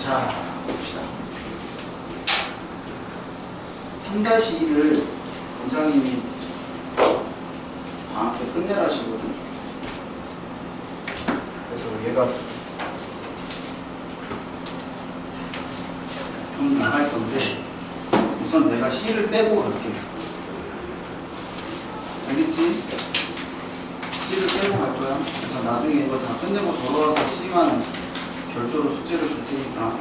자, 봅시다. 3-2를 원장님이 방학 때 끝내라 하시거든. 그래서 얘가 좀 나갈 건데 우선 내가 C를 빼고 갈게. 알겠지? C를 빼고 갈 거야. 그래서 나중에 이거 다 끝내고 돌아와서 C만 별도로 숙제를 줄 테니까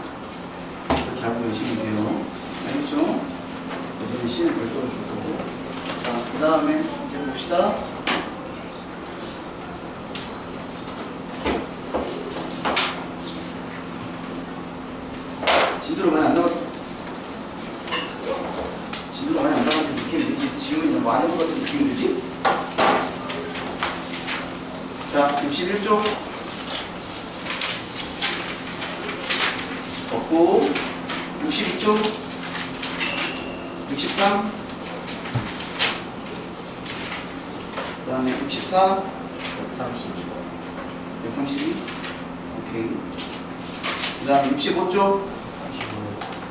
그렇게 알고 계시면 돼요. 알겠죠? 여전히 C는 별도로 줄 거고. 자, 그 다음에 이제 봅시다. 진도로 많이 안 나갔, 진도로 많이 안 나갔는 느낌이 들지? 지금은 뭐 안 해본 것 같은 느낌이 들지? 자, 61쪽. 없고, 62쪽. 63. 그 다음에 64. 132. 오케이. 그 다음에 65쪽.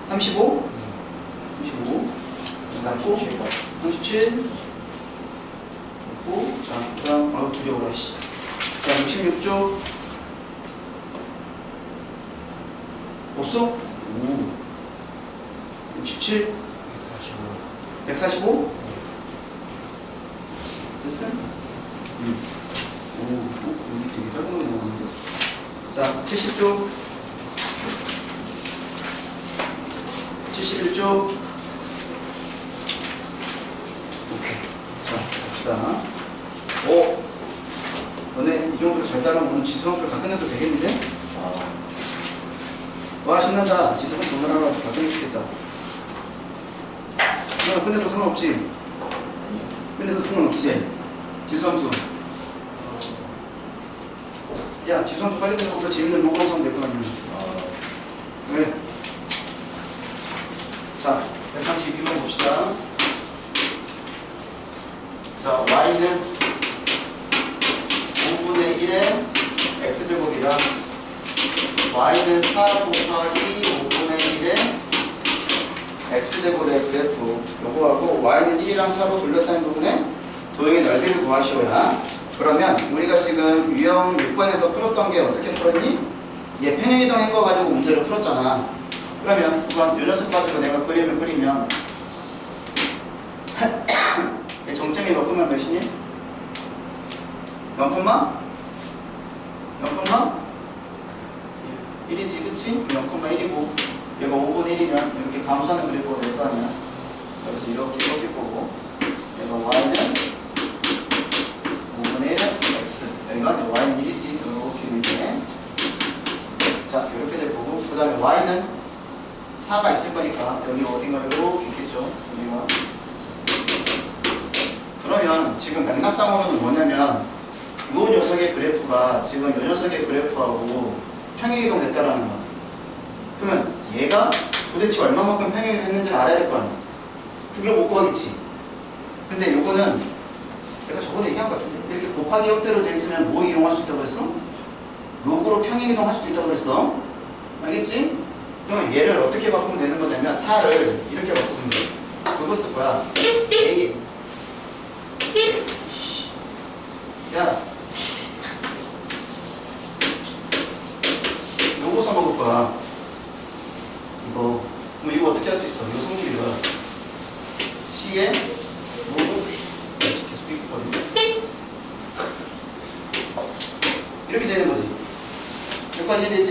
35? 35? 37? 있고, 자, 그 다음, 아유, 두려워라, 씨. 자, 66쪽. 없어? 오. 67? 145? 됐어? 오, 여기 되게 짧은 거 나오는데. 자, 70쪽. 71쪽. 오케이. 자, 봅시다. 오! 너네 이 정도로 잘 따라오면 지수함수 다 끝내도 되겠는데? 와, 신난다. 지수함수 동그라미로 다 끝내주겠다. 너 끝내도 상관없지? 끝내도 상관없지? 지수함수. 야, 지수함수 빨리 끝내고 더 재밌는 로그로 하면 될 거 아니야. 왜? 자, 132번 봅시다. 자, y는 5분의 1의 x제곱이랑 y는 4 곱하기 5분의 1의 x제곱의 그래프 요거하고 y는 1이랑 4로 둘러싸인 부분에 도형의 넓이를 구하시오야. 그러면 우리가 지금 유형 6번에서 풀었던 게 어떻게 풀었니? 얘 평행이동 거 가지고 문제를 풀었잖아. 그러면 우선 요 녀석 가지고 내가 그림을 그리면 얘 정점이 몇 콤마 몇이니? 0 콤마? 0 콤마? 1이지, 그치? 0 콤마 1이고 얘가 5분의 1이면 이렇게 감소하는 그래프가 될 거 아니야. 그래서 이렇게 보고 얘가 y는 5분의 1은 x, 여기가 y는 1이지. 이렇게 되네. 자, 이렇게 될 거고 그 다음에 y는 4가 있을 거니까 여기 어딘가 이렇게 있겠죠. 여기가. 그러면 지금 맥락상으로는 뭐냐면 이 녀석의 그래프가 지금 이 녀석의 그래프하고 평행이동 됐다라는 거야. 그러면 얘가 도대체 얼마만큼 평행이 됐는지를 알아야 될 거 아니야. 그걸 못 구하겠지. 근데 요거는 내가 저번에 얘기한 것 같은데 이렇게 곱하기 형태로 돼 있으면 뭐 이용할 수 있다고 그랬어? 로그로 평행이동 할 수도 있다고 그랬어. 알겠지? 그러면 얘를 어떻게 바꾸면 되는 거냐면 4를 이렇게 바꾸면 돼. 그거 쓸 거야. A. 야, 요거 써먹을 거야. 이거. 그럼 이거 어떻게 할 수 있어? 이거 성질이 뭐야? C에 로그 계속 삐끗거리네. 이렇게 되는 거지. 여기까지 해야 되지?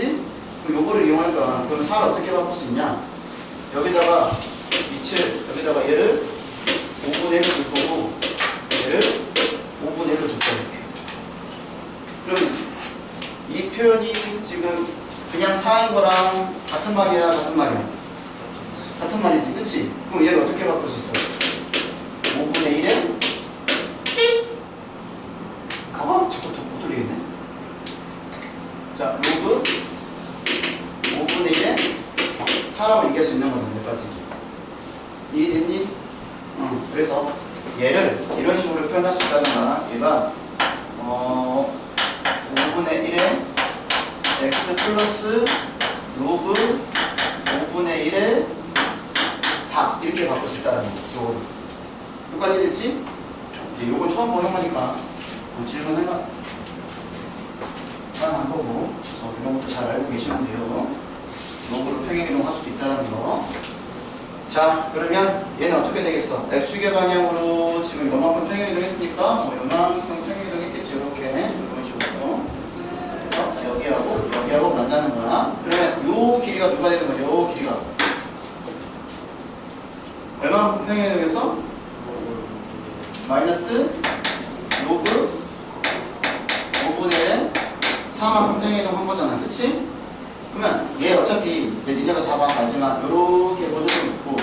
그럼 요거를 이용할 거야. 그럼 4를 어떻게 바꿀 수 있냐? 여기다가 빛을, 여기다가 얘를 5분의 1로 둘 거고, 얘를 5분의 1로 둘 거야. 이렇게. 그럼 이 표현이 지금 그냥 4인 거랑 같은 말이야, 같은 말이야? 같은 말이지, 그치? 그럼 얘를 어떻게 바꿀 수 있어? 5분의 1에 자꾸 못 돌리겠네. 자, 로그 5분의 1에 4라고 얘기할 수 있는 거잖아, 여기까지. 이해됐니? 그래서 얘를 이런 식으로 표현할 수 있다던가, 얘가 5분의 1에 x 플러스 로그 6분의 1에 4 이렇게 바꿀 수 있다는 거. 요거를. 여기까지 됐지? 이제 요건 처음 보는 거니까 질문해봐. 안 보고 이런 것도 잘 알고 계시면 돼요. 로그로 평행이동 할 수도 있다는 거. 자, 그러면 얘는 어떻게 되겠어? x축의 방향으로 지금 요만큼 평행이동 했으니까 뭐 요만큼 평행이동 했겠지. 이렇게 이런 식으로. 그래서 여기하고 만나는 거야. 그러면 요 길이가 누가 되는 거야? 요 길이가 얼마만큼 평행이동 했어? 마이너스 로그 5분의 1에 4만큼 평행이동 한 거잖아. 그치? 그러면 얘 어차피 니네가 다 알지만 요렇게 보조선 놓고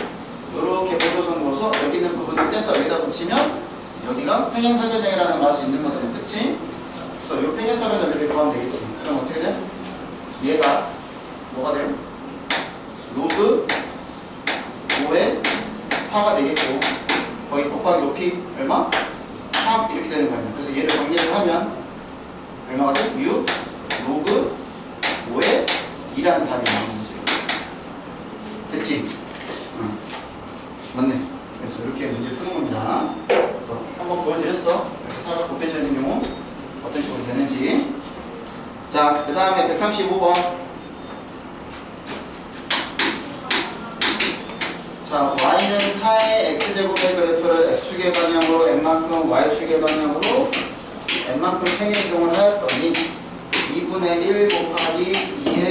요렇게 보조선 넣어서 여기 있는 부분을 떼서 여기다 붙이면 여기가 평행사변형이라는 걸 알 수 있는 거잖아. 그치? 그래서 요 평행사변형 이렇게 구하면 되겠지. 그럼 어떻게 돼? 얘가 뭐가 돼요? 로그 5에 4가 되겠고 거기 곱하기 높이 얼마? 3 이렇게 되는 거 아니야. 그래서 얘를 정리를 하면 얼마가 돼? 6 로그 5에 2라는 답이 나오는 거지. 됐지? 응. 맞네. 그래서 이렇게 문제 푸는 겁니다. 그래서 한번 보여드렸어. 이렇게 사각 곱해져 있는 경우 어떤 식으로 되는지. 자, 그 다음에 135번. 자, y는 4의 x제곱의 그래프를 x축의 방향으로 n만큼 y축의 방향으로 n만큼 평행이동을 하였더니 2분의 1 곱하기 2의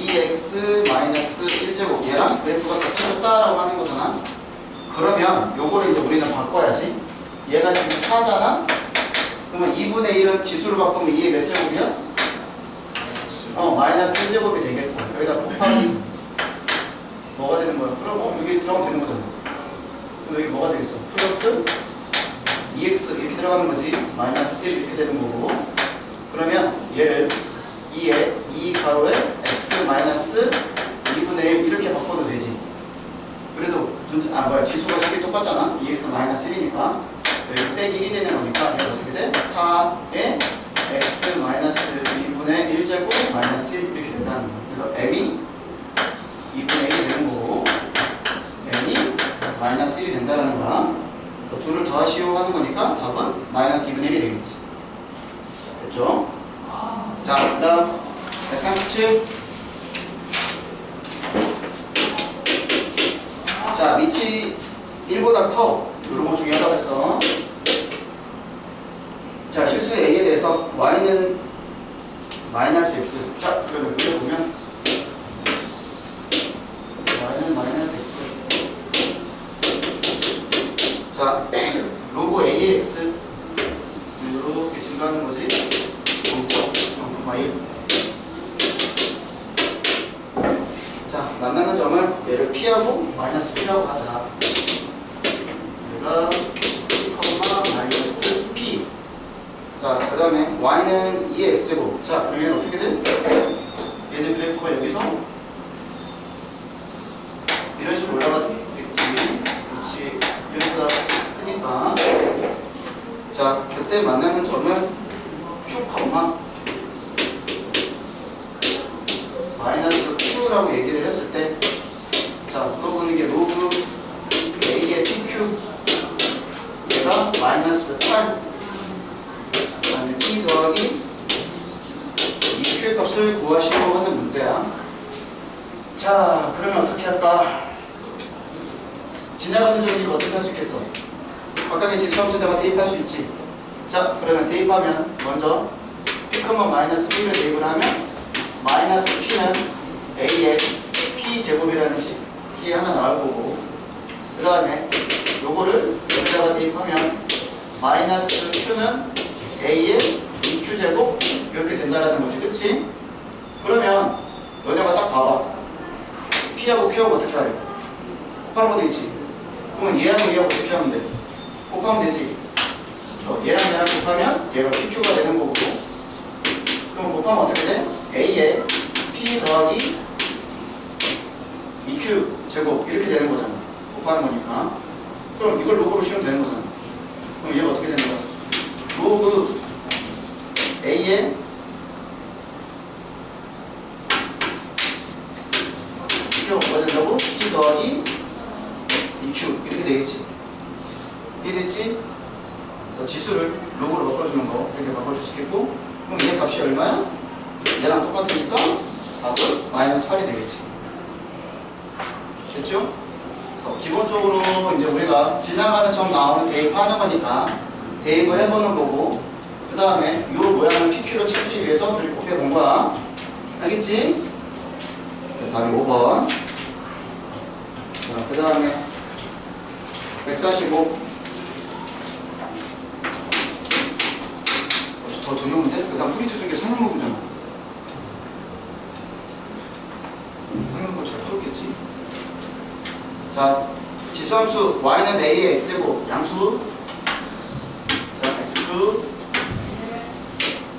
2x-1제곱 얘랑 그래프가 겹쳐졌다라고 하는 거잖아. 그러면 요거를 이제 우리는 바꿔야지. 얘가 지금 4잖아? 그러면 2분의 1은 지수로 바꾸면 2의 몇 제곱이야? 마이너스 1제곱이 되겠고 여기다 곱하기 뭐가 되는 거야? 그럼 여기 들어가면 되는 거잖아. 그럼 여기 뭐가 되겠어? 플러스 2x 이렇게 들어가는 거지. 마이너스 1 이렇게 되는 거고. 그러면 얘를 2에 2 가로에 x 마이너스 2분의 1 이렇게 바꿔도 되지. 그래도 지수가 식이 똑같잖아. 2x 마이너스 1이니까 여기 빼기 1이 되는 거니까 이게 어떻게 돼? 4에 x 마이너스 2분의 1제곱 마이너스 1 이렇게 된다는 거야. 그래서 m이 2분의 1이 되는 거고 n이 마이너스 1이 된다는 거야. 그래서 둘을 더하시오 하는 거니까 답은 마이너스 2분의 1이 되겠지. 됐죠? 자, 그 다음 137. 자, 밑이 1보다 커. 이런 거 중요하다고 했어. 자, 실수 A에 대해서 y는 마이너스 x. 자, 그러면 그려보면 y는 마이너스 x. 자, 로그 A의 x 이렇게 증가하는 거지. y. 자, 만나는 점을 얘를 p하고 마이너스 p라고 하자. 얘가 p, 마이너스 p. 자, 그 다음에 y는 2의 x제곱. 자, 그러면 어떻게 돼? 얘는 그래프가 여기서 이런 식으로 올라가겠지. 그렇지. 그래프가 크니까. 자, 그때 만나는 점을 q, 마이너스 q라고 얘기를 했을 때, 자, 물어보는 게 로그 a의 pq, 얘가 마이너스 8, 그 다음에 p 더하기 이 q의 값을 구하시고 하는 문제야. 자, 그러면 어떻게 할까? 지나가는 점이니까 어떻게 할 수 있겠어? 각각의 지수함수에다가 대입할 수 있지. 자, 그러면 대입하면 먼저 p, 마이너스 p를 대입을 하면 마이너스 p는 a의 p제곱이라는 식이 하나 나올 거고, 그 다음에 요거를 여기다가 대입하면 마이너스 q는 a의 2q제곱 이렇게 된다라는 거지. 그치? 그러면 너네가 딱 봐봐. p하고 q하고 어떻게 하래? 곱하라고 돼 있지. 그러면 얘하고 얘하고 어떻게 하면 돼? 곱하면 되지. 얘랑 얘랑 곱하면 얘가 pq가 되는 거고, 그럼 곱하면 어떻게 돼? a의 p 더하기 2q 제곱 이렇게 되는 거잖아. 곱하는 거니까. 그럼 이걸 로그로 씌우면 되는 거잖아. 그럼 얘가 어떻게 되는 거야? 로그 a의 P가 뭐가 된다고? P 더하기 EQ 이렇게 되겠지. 이해됐지? 지수를 로그로 바꿔주는 거 이렇게 바꿔줄 수 있겠고, 그럼 얘 값이 얼마야? 얘랑 똑같으니까 답은 마이너스 8이 되겠지. 됐죠? 그래서 기본적으로 이제 우리가 지나가는 점 나오는 대입하는 거니까 대입을 해보는 거고, 그 다음에 이 모양을 PQ로 찾기 위해서 둘이 곱해 본 거야. 알겠지? 그래서 답이 5번. 자, 그 다음에 145. 혹시 더 두려운데? 그 다음 프린트 중에 성능문구잖아. 성능문구 잘 풀었겠지? 자, 지수함수 y는 a의 x제곱 양수. 자, x축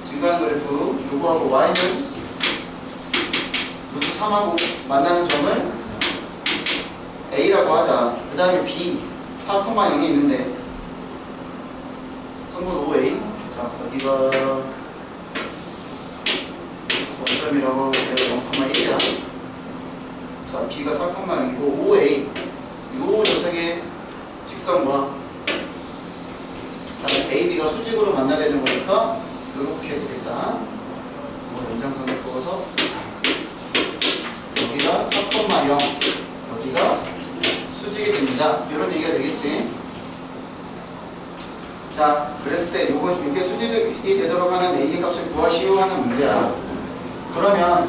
증가하는 그래프 요거하고 y는 루트 3하고 만나는 점을 a라고 하자. 그 다음에 b 4,0이 있는데 성분 5a. 자, 여기가 원점이라고 해서 0,1이야. 자, b가 4,0이고 5a 요 녀석의 직선과 그다음에 ab가 수직으로 만나야 되는 거니까 이렇게 해보겠다. 연장선을 그어서 여기가 4,0 여기가 수직이 됩니다. 이런 얘기가 되겠지. 자, 그랬을 때 이게 수직이 되도록 하는 a 값을 구하시오 하는 문제야. 그러면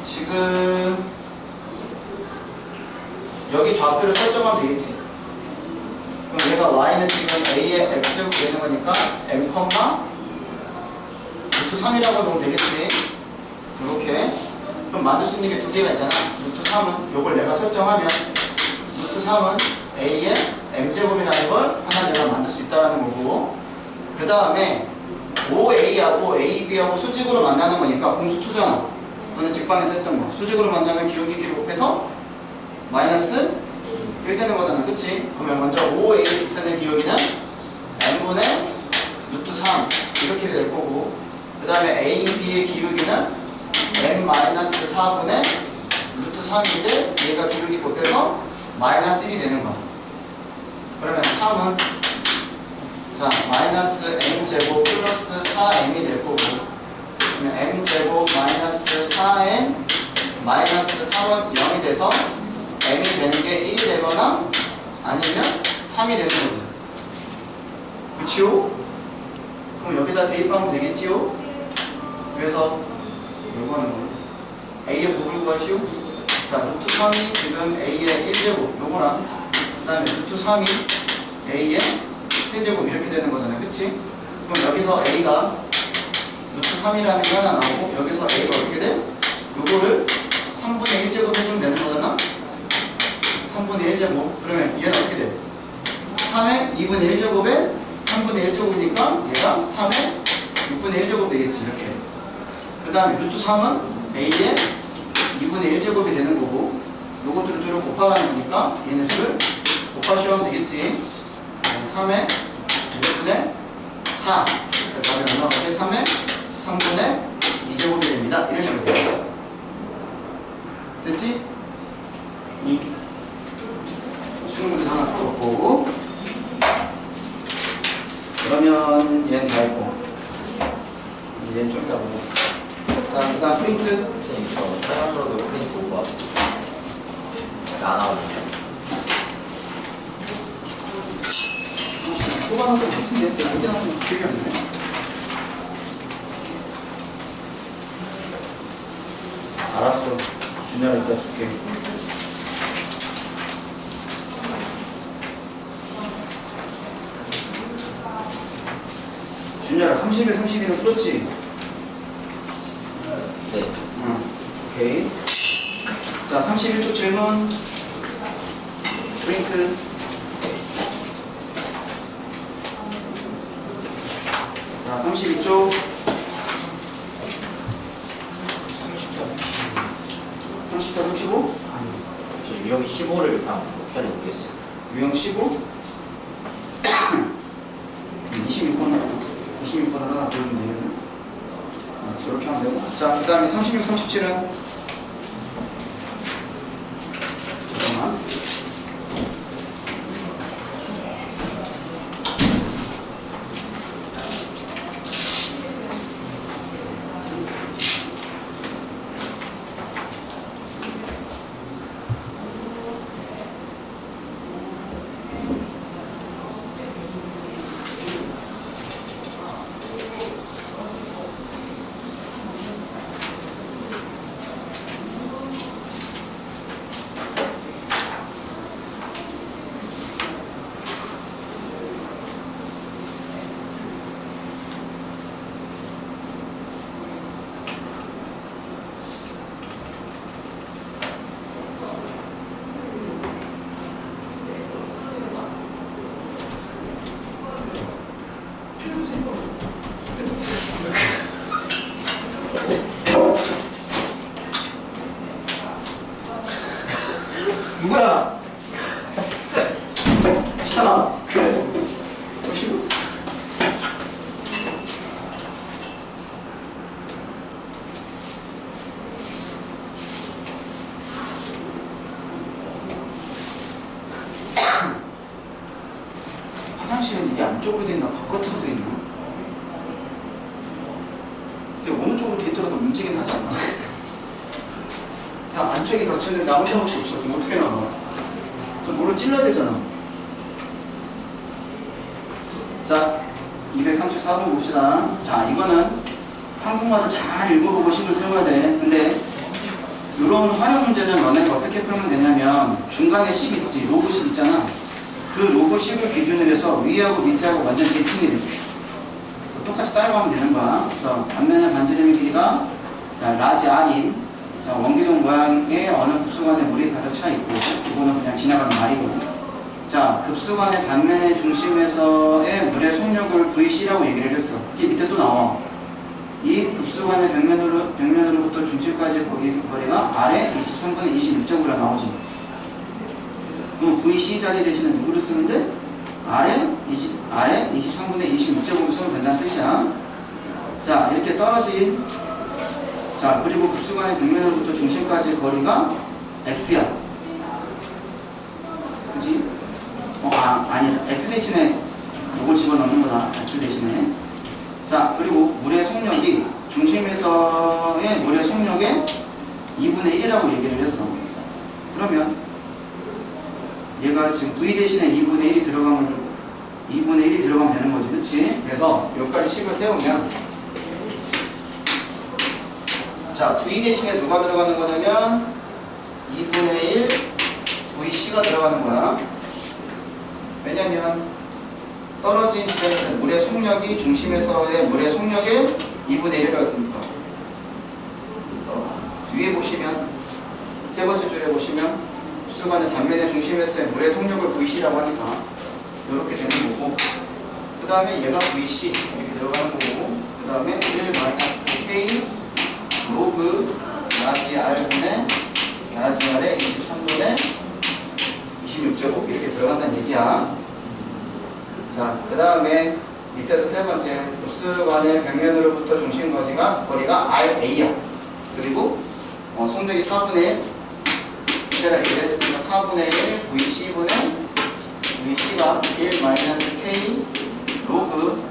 지금 여기 좌표를 설정하면 되겠지. 그럼 얘가 y는 지금 a의 x제곱이 되는 거니까 m, 루트 3이라고 놓으면 되겠지. 이렇게. 그럼 만들 수 있는 게 두 개가 있잖아. 루트 3은 요걸 내가 설정하면 루트 3은 a의 m제곱이라는 걸 하나 내가 만들 수 있다는 거고, 그 다음에 5a하고 ab하고 수직으로 만나는 거니까 공수2잖아. 너는 직방에서 했던 거. 수직으로 만나면 기울기 길이 곱해서 마이너스 1 되는 거잖아. 그치? 그러면 먼저 5a 직선의 기울기는 n분의 루트 3 이렇게 될 거고, 그 다음에 a, b의 기울기는 n-4분의 루트 3인데 얘가 기울기 곱해서 마이너스 1이 되는 거야. 그러면 3은 자 마이너스 m제곱 플러스 4m이 될 거고, m제곱 마이너스 4m 마이너스 3은 0이 돼서 m이 되는 게 1이 되거나 아니면 3이 되는 거죠. 그치요? 그럼 여기다 대입하면 되겠지요? 그래서 요거 하는 거예요. a의 곱을 구하시오. 자, 루트 3이 지금 a의 1제곱 요거랑, 그 다음에 루트 3이 a의 세제곱 이렇게 되는 거잖아요. 그치? 그럼 여기서 a가 루트 3이라는 게 하나 나오고, 여기서 a가 어떻게 돼? 요거를 3분의 1제곱 해주면 되는 거잖아. 3분의 1제곱. 그러면 얘는 어떻게 돼? 3의 2분의 1제곱에 3분의 1제곱이니까 얘가 3의 6분의 1제곱 되겠지. 이렇게. 그 다음에 루트 3은 a의 2분의 1제곱이 되는 거고, 요것들을 둘을 곱하라는 거니까 얘네 둘을 곱하시면 되겠지. 3의 6분의 4. 그래서 답이 얼마가 돼? 3의 3분의 2제곱이 됩니다. 이런 식으로 되어있어. 됐지? 수능 문제 하나 풀어보고, 그러면 얘는 다 했고, 얘는 좀 이따 보고. 자, 그 다음 프린트. 선생님, 저 사연으로도 프린트 못 봤어요. 안 나오네요. 뽑아놓은 것 같은데 언제 나왔는지 기억이 안 나네. 알았어. 준열아 이따 줄게. 준열아 30에 32는 풀었지? 네. 응. 오케이. 자, 31쪽 질문. 프린트. 자, 32쪽. 34, 35? 저 유형 15를 그냥 어떻게 하는지 모르겠어요. 유형 15? 26번 하나 보여주면 되겠네. 이렇게 하면 되고. 자, 그 다음에 36, 37은 근데 어느 쪽으로 뒤돌아도 움직이긴 하지 않나? 야, 안쪽에 갇혀있는데 아무 데밖에 없어. 그럼 어떻게 나가? 저 뭐를 찔러야 되잖아. 자, 234번 봅시다. 자, 이거는 한국말을 잘 읽어보고 식을 세워야 돼. 근데 이런 활용 문제는 너네가 어떻게 풀면 되냐면 중간에 식 있지, 로그식 있잖아. 그 로그식을 기준으로 해서 위하고 밑에하고 완전 대칭이 돼. 똑같이 따라가면 되는 거야. 그래서 반면에 반지름의 길이가 자 라지 r인 자, 원기둥 모양의 어느 급수관에 물이 가득 차 있고 이거는 그냥 지나가는 말이고 자 급수관의 단면의 중심에서의 물의 속력을 VC라고 얘기를 했어. 이게 밑에 또 나와. 이 급수관의 벽면으로부터 중심까지 거리가 아래 23분의 26.9라 나오지. 그럼 VC 자리 대신에 누구를 쓰면 돼? 아래 23분의 26.5를 쓰면 된다는 뜻이야. 자, 이렇게 떨어진 자, 그리고 급수관의 벽면으로부터 중심까지 거리가 x야. 그치? 아니다. x 대신에 이걸 집어넣는 거다. x 대신에. 자, 그리고 물의 속력이 중심에서의 물의 속력의 2분의 1이라고 얘기를 했어. 그러면 얘가 지금 v 대신에 2분의 1이 들어가면 되는 거지. 그치? 그래서 여기까지 식을 세우면 자, v 대신에 누가 들어가는 거냐면 2분의 1 vc가 들어가는 거야. 왜냐면 떨어진 지점에서 물의 속력이 중심에서의 물의 속력의 2분의 1이었으니까. 위에 보시면 세 번째 줄에 보시면 급수관의 단면의 중심에서의 물의 속력을 VC라고 하니까 이렇게 되는 거고 그 다음에 얘가 VC 이렇게 들어가는 거고 그 다음에 1-K 로그 라지 R분의 라지 R의 23분의 26제곱 이렇게 들어간다는 얘기야. 자, 그 다음에 밑에서 세 번째 급수관의 벽면으로부터 중심 거리가 RA야. 그리고 속력이 4분의 1 이제라 얘기를 했으니까 4분의 1 VC가 1-K 로그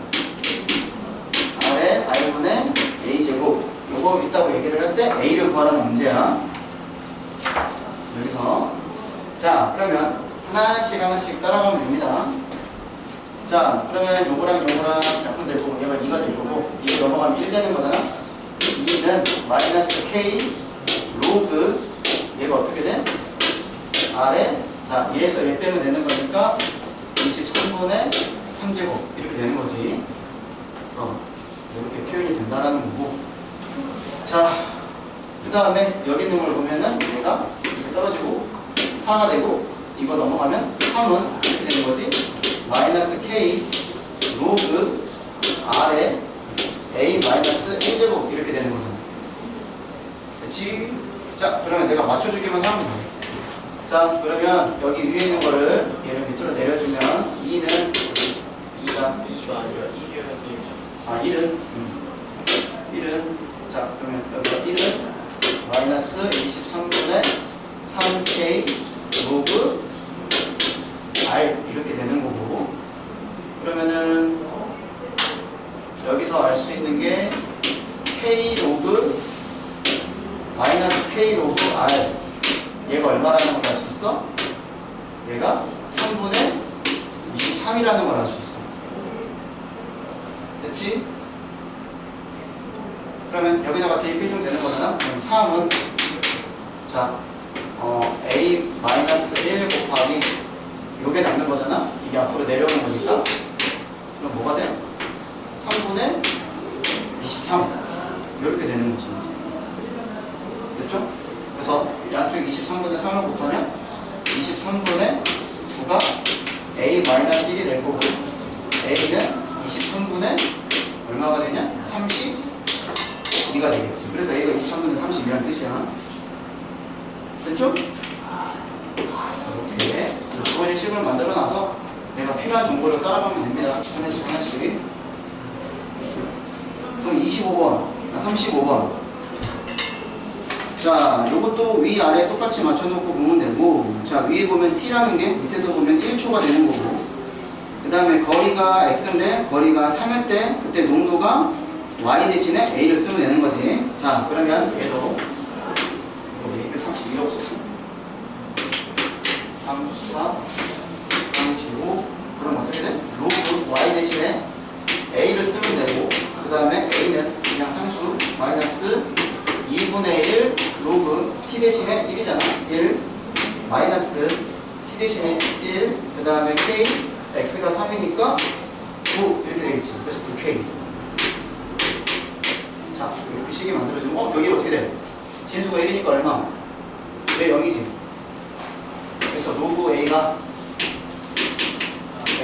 R의 R분의 A제곱 요거 있다고 얘기를 할 때 A를 구하라는 문제야. 여기서 자, 그러면 하나씩 따라가면 됩니다. 자, 그러면 요거랑 약분 될 거고 얘가 2가 될 거고 이게 넘어가면 1 되는 거잖아. 2는 -K 로그 얘가 어떻게 돼? R에 자, 얘에서 얘 빼면 되는 거니까 23분의 3제곱 이렇게 되는 거지. 그래서 이렇게 표현이 된다라는 거고 자, 그 다음에 여기 있는 걸 보면은 얘가 이렇게 떨어지고 4가 되고 이거 넘어가면 3은 이렇게 되는 거지. -K 로그 R에 A-1제곱 이렇게 되는 거잖아. 그치? 자, 그러면 내가 맞춰주기만 하면 돼. 자, 그러면 여기 위에 있는 거를 얘를 밑으로 내려주면 2는 2가 2가 아니라 1이라는 1은 자, 그러면 여기가 1은 -23분의 3K 로그 R 이렇게 되는 거고 그러면은 여기서 알 수 있는 게 K 로그 K 로그 R 얘가 얼마라는 걸 알 수 있어? 얘가 3분의 23이라는 걸 알 수 있어. 됐지? 그러면 여기다가 대입해주면 되는 거잖아. 그럼 3은 자 A-1 곱하기 요게 남는 거잖아. 이게 앞으로 내려오는 거니까. 그럼 뭐가 돼? 3분의 23 이렇게 되는 거지. 됐죠? 그래서 양쪽 23분의 3을 곱하면 23분의 9가 A-1이 될 거고 A는 23분의 얼마가 되냐? 32가 되겠지. 그래서 A가 23분의 32라는 뜻이야. 됐죠? 이렇게 두 가지 식을 만들어 놔서 내가 필요한 정보를 따라가면 됩니다. 하나씩. 그럼 25번, 35번. 자, 요것도 위아래 똑같이 맞춰놓고 보면 되고, 자, 위에 보면 t라는 게 밑에서 보면 1초가 되는 거고, 그 다음에 거리가 x인데 거리가 3일 때 그때 농도가 y 대신에 a를 쓰면 되는 마이너스 2분의 1 로그 t 대신에 1이잖아. 1 마이너스 t 대신에 1 그 다음에 k x가 3이니까 9 이렇게 되겠지. 그래서 9k. 자 이렇게 식이 만들어지고 여기 어떻게 돼? 진수가 1이니까 얼마? 왜 0이지? 그래서 로그 a가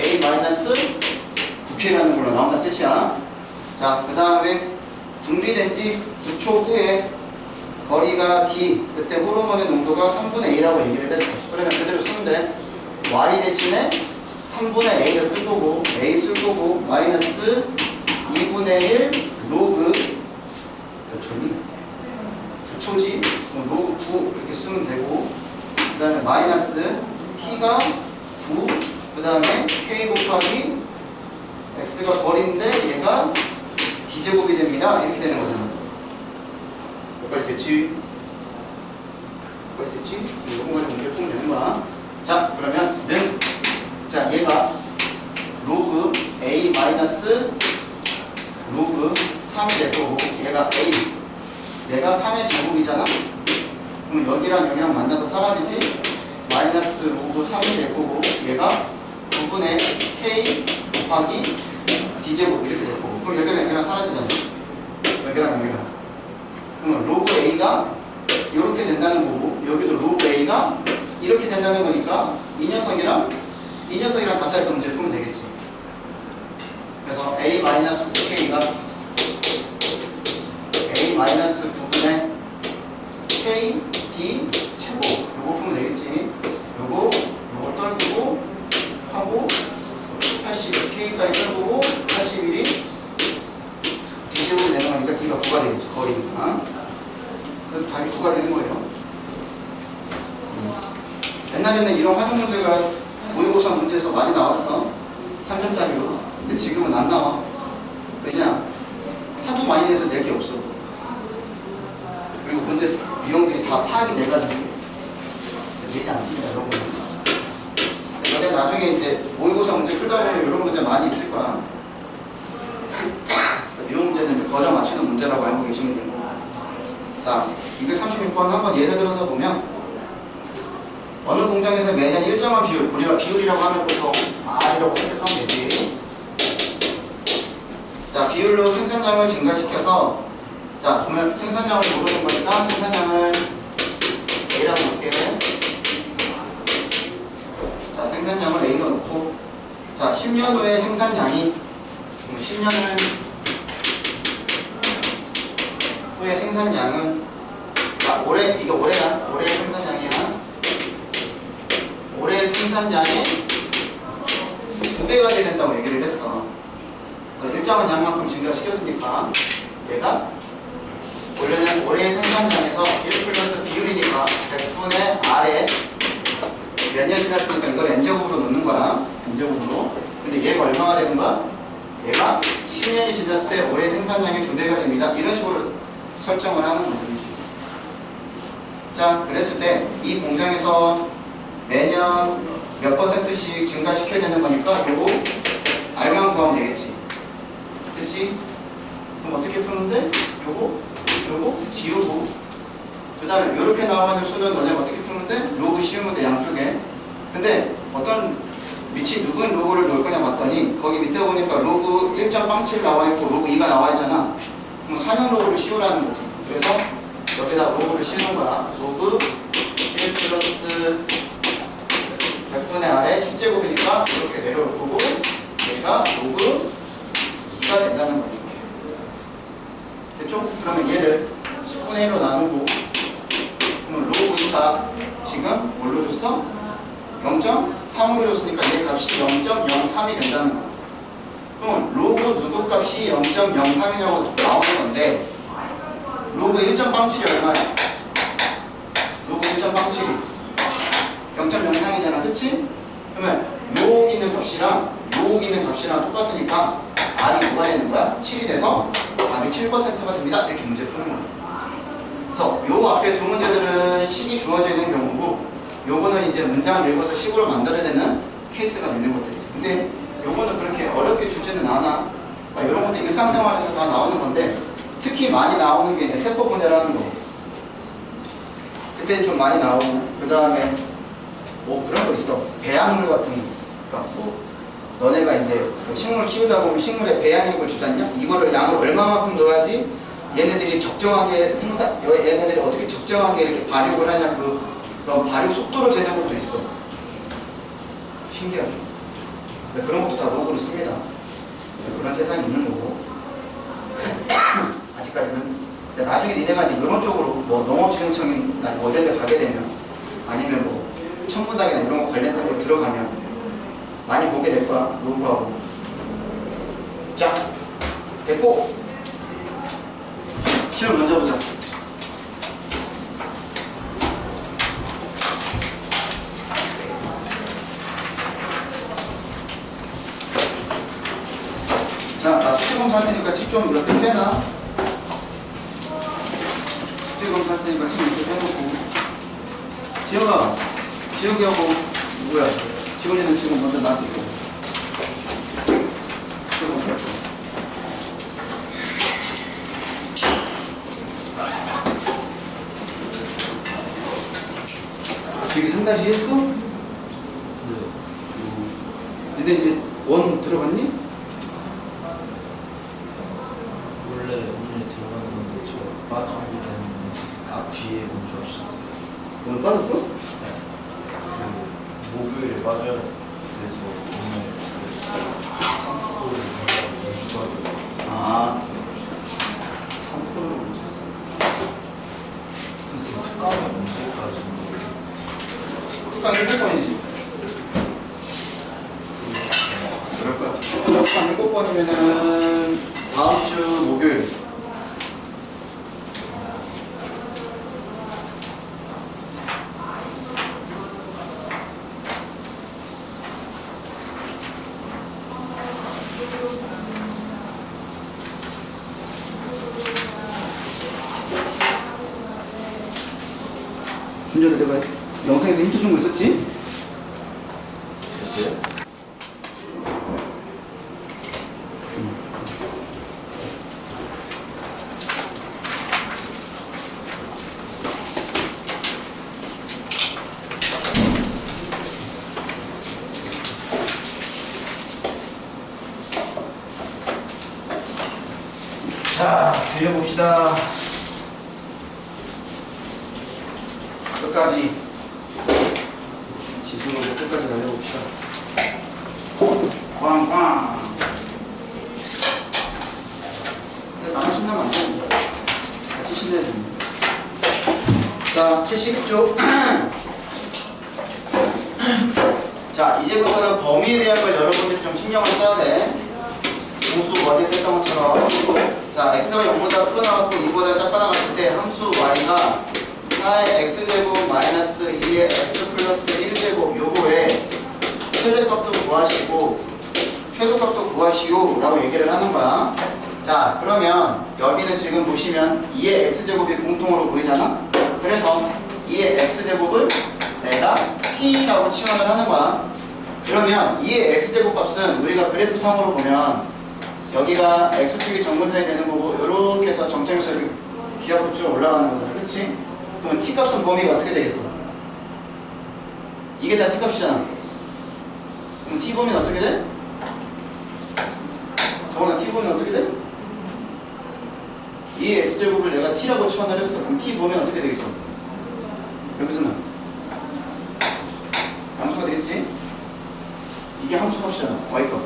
a 마이너스 9k라는 걸로 나온다는 뜻이야. 자, 그 다음에 분비된 지 9초 후에 거리가 d, 그때 호르몬의 농도가 3분의 a라고 얘기를 했어. 그러면 그대로 쓰면 돼. y 대신에 3분의 a를 쓸 거고, a 쓸 거고, 마이너스 2분의 1 로그 몇 초니? 9초지? 로그 9 이렇게 쓰면 되고, 그 다음에 마이너스 t가 9, 그 다음에 k 곱하기 x가 거리인데 얘가 d제곱이 됩니다. 이렇게 되는 거잖아. 여기까지 됐지? 여기까지 됐지? 이거 가지고 문제를 풀면 되는 거야. 자, 그러면 는 자, 얘가 로그 a 마이너스 로그 3이 될 거고 얘가 a 얘가 3의 제곱이잖아. 그럼 여기랑 만나서 사라지지? 마이너스 로그 3이 될 거고 얘가 9분의 k 곱하기 d제곱 이렇게 될 거고 그럼 여기랑 사라지잖아. 여기랑 그러면 로그 a가 이렇게 된다는 거고 여기도 로그 a가 이렇게 된다는 거니까 이 녀석이랑 같아 해서 문제 풀면 되겠지. 그래서 a 마이너스 9k가 a 마이너스 9분의 k d 제곱 요거 풀면 되겠지. 요거 떨구고 하고 80k까지 떨구고 81이 d제곱이 되는 거니까 d가 9가 되겠지. 거리니까. 그래서 답이 9가 되는 거예요. 옛날에는 이런 활용 문제가 모의고사 문제에서 많이 나왔어. 3점짜리로. 근데 지금은 안 나와. 왜냐? 하도 많이 내서 낼 게 없어. 그리고 문제 유형들이 다 파악이 돼가지고 내지 않습니다, 여러분. 너네 나중에 이제 모의고사 문제 풀다 보면 이런 문제 많이 있을 거야. 그래서 이런 문제는 이제 거저 맞추는 문제라고 알고 계시면 되고. 자, 236번 한번 예를 들어서 보면 어느 공장에서 매년 일정한 비율, 우리가 비율이라고 하면 보통 R이라고 선택하면 되지. 자, 비율로 생산량을 증가시켜서 자, 보면 생산량을 모르는 거니까 생산량을 A라고 놓을게. 자, 생산량을 A로 놓고 자, 10년 후에 생산량이 10년을 후에 생산량은 자, 이게 올해야. 올해 생산량이야. 올해 생산량의 2배가 돼야 된다고 얘기를 했어. 그래서 일정한 양만큼 증가시켰으니까 얘가 원래는 올해 생산량에서 1 플러스 비율이니까 100분의 R에 몇 년 지났으니까 이걸 N제곱으로 놓는 거야. N제곱으로. 근데 얘가 얼마가 되는 거야? 얘가 10년이 지났을 때 올해 생산량의 2배가 됩니다. 이런 식으로 설정을 하는 거죠. 자, 그랬을 때 이 공장에서 매년 몇 %씩 증가시켜야 되는 거니까 요거 R만 구하면 되겠지. 됐지? 그럼 어떻게 푸는데? 요거 지우고 그 다음에 요렇게 나와있는 수는 너네가 어떻게 풀면 돼? 로그 씌우면 돼, 양쪽에. 근데 어떤 위치 누구인 로그를 놓을 거냐 봤더니 거기 밑에 보니까 로그 1.07 나와있고 로그 2가 나와있잖아. 그럼 사냥 로그를 씌우라는 거지. 그래서 여기다 로그를 씌우는 거야. 로그 1 플러스 100분의 R에 10제곱이니까 이렇게 내려올 거고 얘가 로그 2가 된다는 거예요. 됐죠? 그러면 얘를 10분의 1로 나누고 그러면 로그 2가 지금 뭘로 줬어? 0.35로 줬으니까 얘 값이 0.03이 된다는 거야. 그럼 로그 누구 값이 0.03이냐고 나오는 건데 로그 1.07이 얼마야? 로그 1.07이 0.03이잖아, 그치? 그러면 요 있는 값이랑 똑같으니까 R이 뭐가 되는 거야? 7이 돼서 답이 7%가 됩니다. 이렇게 문제 푸는 거야. 그래서 요 앞에 두 문제들은 식이 주어져 있는 경우고 요거는 이제 문장을 읽어서 식으로 만들어야 되는 케이스가 되는 것들이지. 근데 요거는 그렇게 어렵게 주지는 않아. 그러니까 이런 것도 일상생활에서 다 나오는 건데 특히 많이 나오는 게 이제 세포 분해라는 거. 그때 좀 많이 나오고, 그 다음에 뭐 그런 거 있어. 배양물 같은 거. 그러니까 뭐 너네가 이제 뭐 식물 키우다 보면 식물에 배양액을 주지 않냐? 이거를 양을 얼마만큼 넣어야지 얘네들이 적정하게 얘네들이 어떻게 적정하게 이렇게 발육을 하냐, 그런 발육 속도를 재는 것도 있어. 신기하죠? 근데 그런 것도 다 로그로 씁니다. 그런 세상이 있는 거고. 아직까지는. 근데 나중에 니네가 이제 이런 쪽으로 뭐 농업진흥청이나 뭐 이런 데 가게 되면, 아니면 뭐 천문학이나 이런 거 관련된 거 들어가면 많이 보게 될 거야, 로그하고. 자, 됐고. 실험 먼저 보자. 자, 나 숙제 검사할 테니까 책 좀 옆에 빼놔. 숙제 검사할 테니까 책 옆에 빼놓고. 지혁아, 지혁이하고 누구야? 지훈이는 지금 먼저 나한테 줘. 숙제 검사할 거. 되게 상다시 했어? 네. 근데 이제 원 들어갔니? 원래 오늘 들어갔는데 저 빠지기 때문에 뒤에 먼저 하셨어요. 오늘 빠졌어? 네. 그 목요일에 빠져야 돼서 오늘 그 3%를 연주가 아, 3%를 못했어. 그래서 특강이 언제까지인데 특강 7번이지. 그럴 거야. 특강 7번이면은 다음 주 목요일. 준재도 내가 영상에서 힌트 준 거 있었지? 됐어요? 자, 달려봅시다. 끝까지. 지수는 끝까지 달려봅시다. 꽝꽝. 근데 나만 신나면 안 돼. 같이 신나야 됩니다. 자, 71쪽. 자, 이제부터는 범위에 대한 걸 여러분들이 좀 신경을 써야 돼. 공수 어디서 했던 것처럼. 자, x가 0보다 크고 나왔고 2보다 작고 나왔을 때 함수 y가 4의 x제곱 마이너스 2의 x 플러스 1제곱 요거에 최대값도 구하시고 최소값도 구하시오 라고 얘기를 하는 거야. 자, 그러면 여기는 지금 보시면 2의 x제곱이 공통으로 보이잖아. 그래서 2의 x제곱을 내가 t라고 치환을 하는 거야. 그러면 2의 x제곱 값은 우리가 그래프상으로 보면 여기가 x축이 정근선이 되는 거고 이렇게 해서 정점에서 이렇게 기압도 쭉 올라가는 거잖아. 그치? 그러면 t값은 범위가 어떻게 되겠어? 이게 다 t값이잖아. 그럼 t 범위는 어떻게 돼? 저거는 t 범위는 어떻게 돼? 2의 x제곱을 내가 t라고 치환을 했어. 그럼 t 범위는 어떻게 되겠어? 여기서는 함수가 되겠지? 이게 함수값이잖아. y값.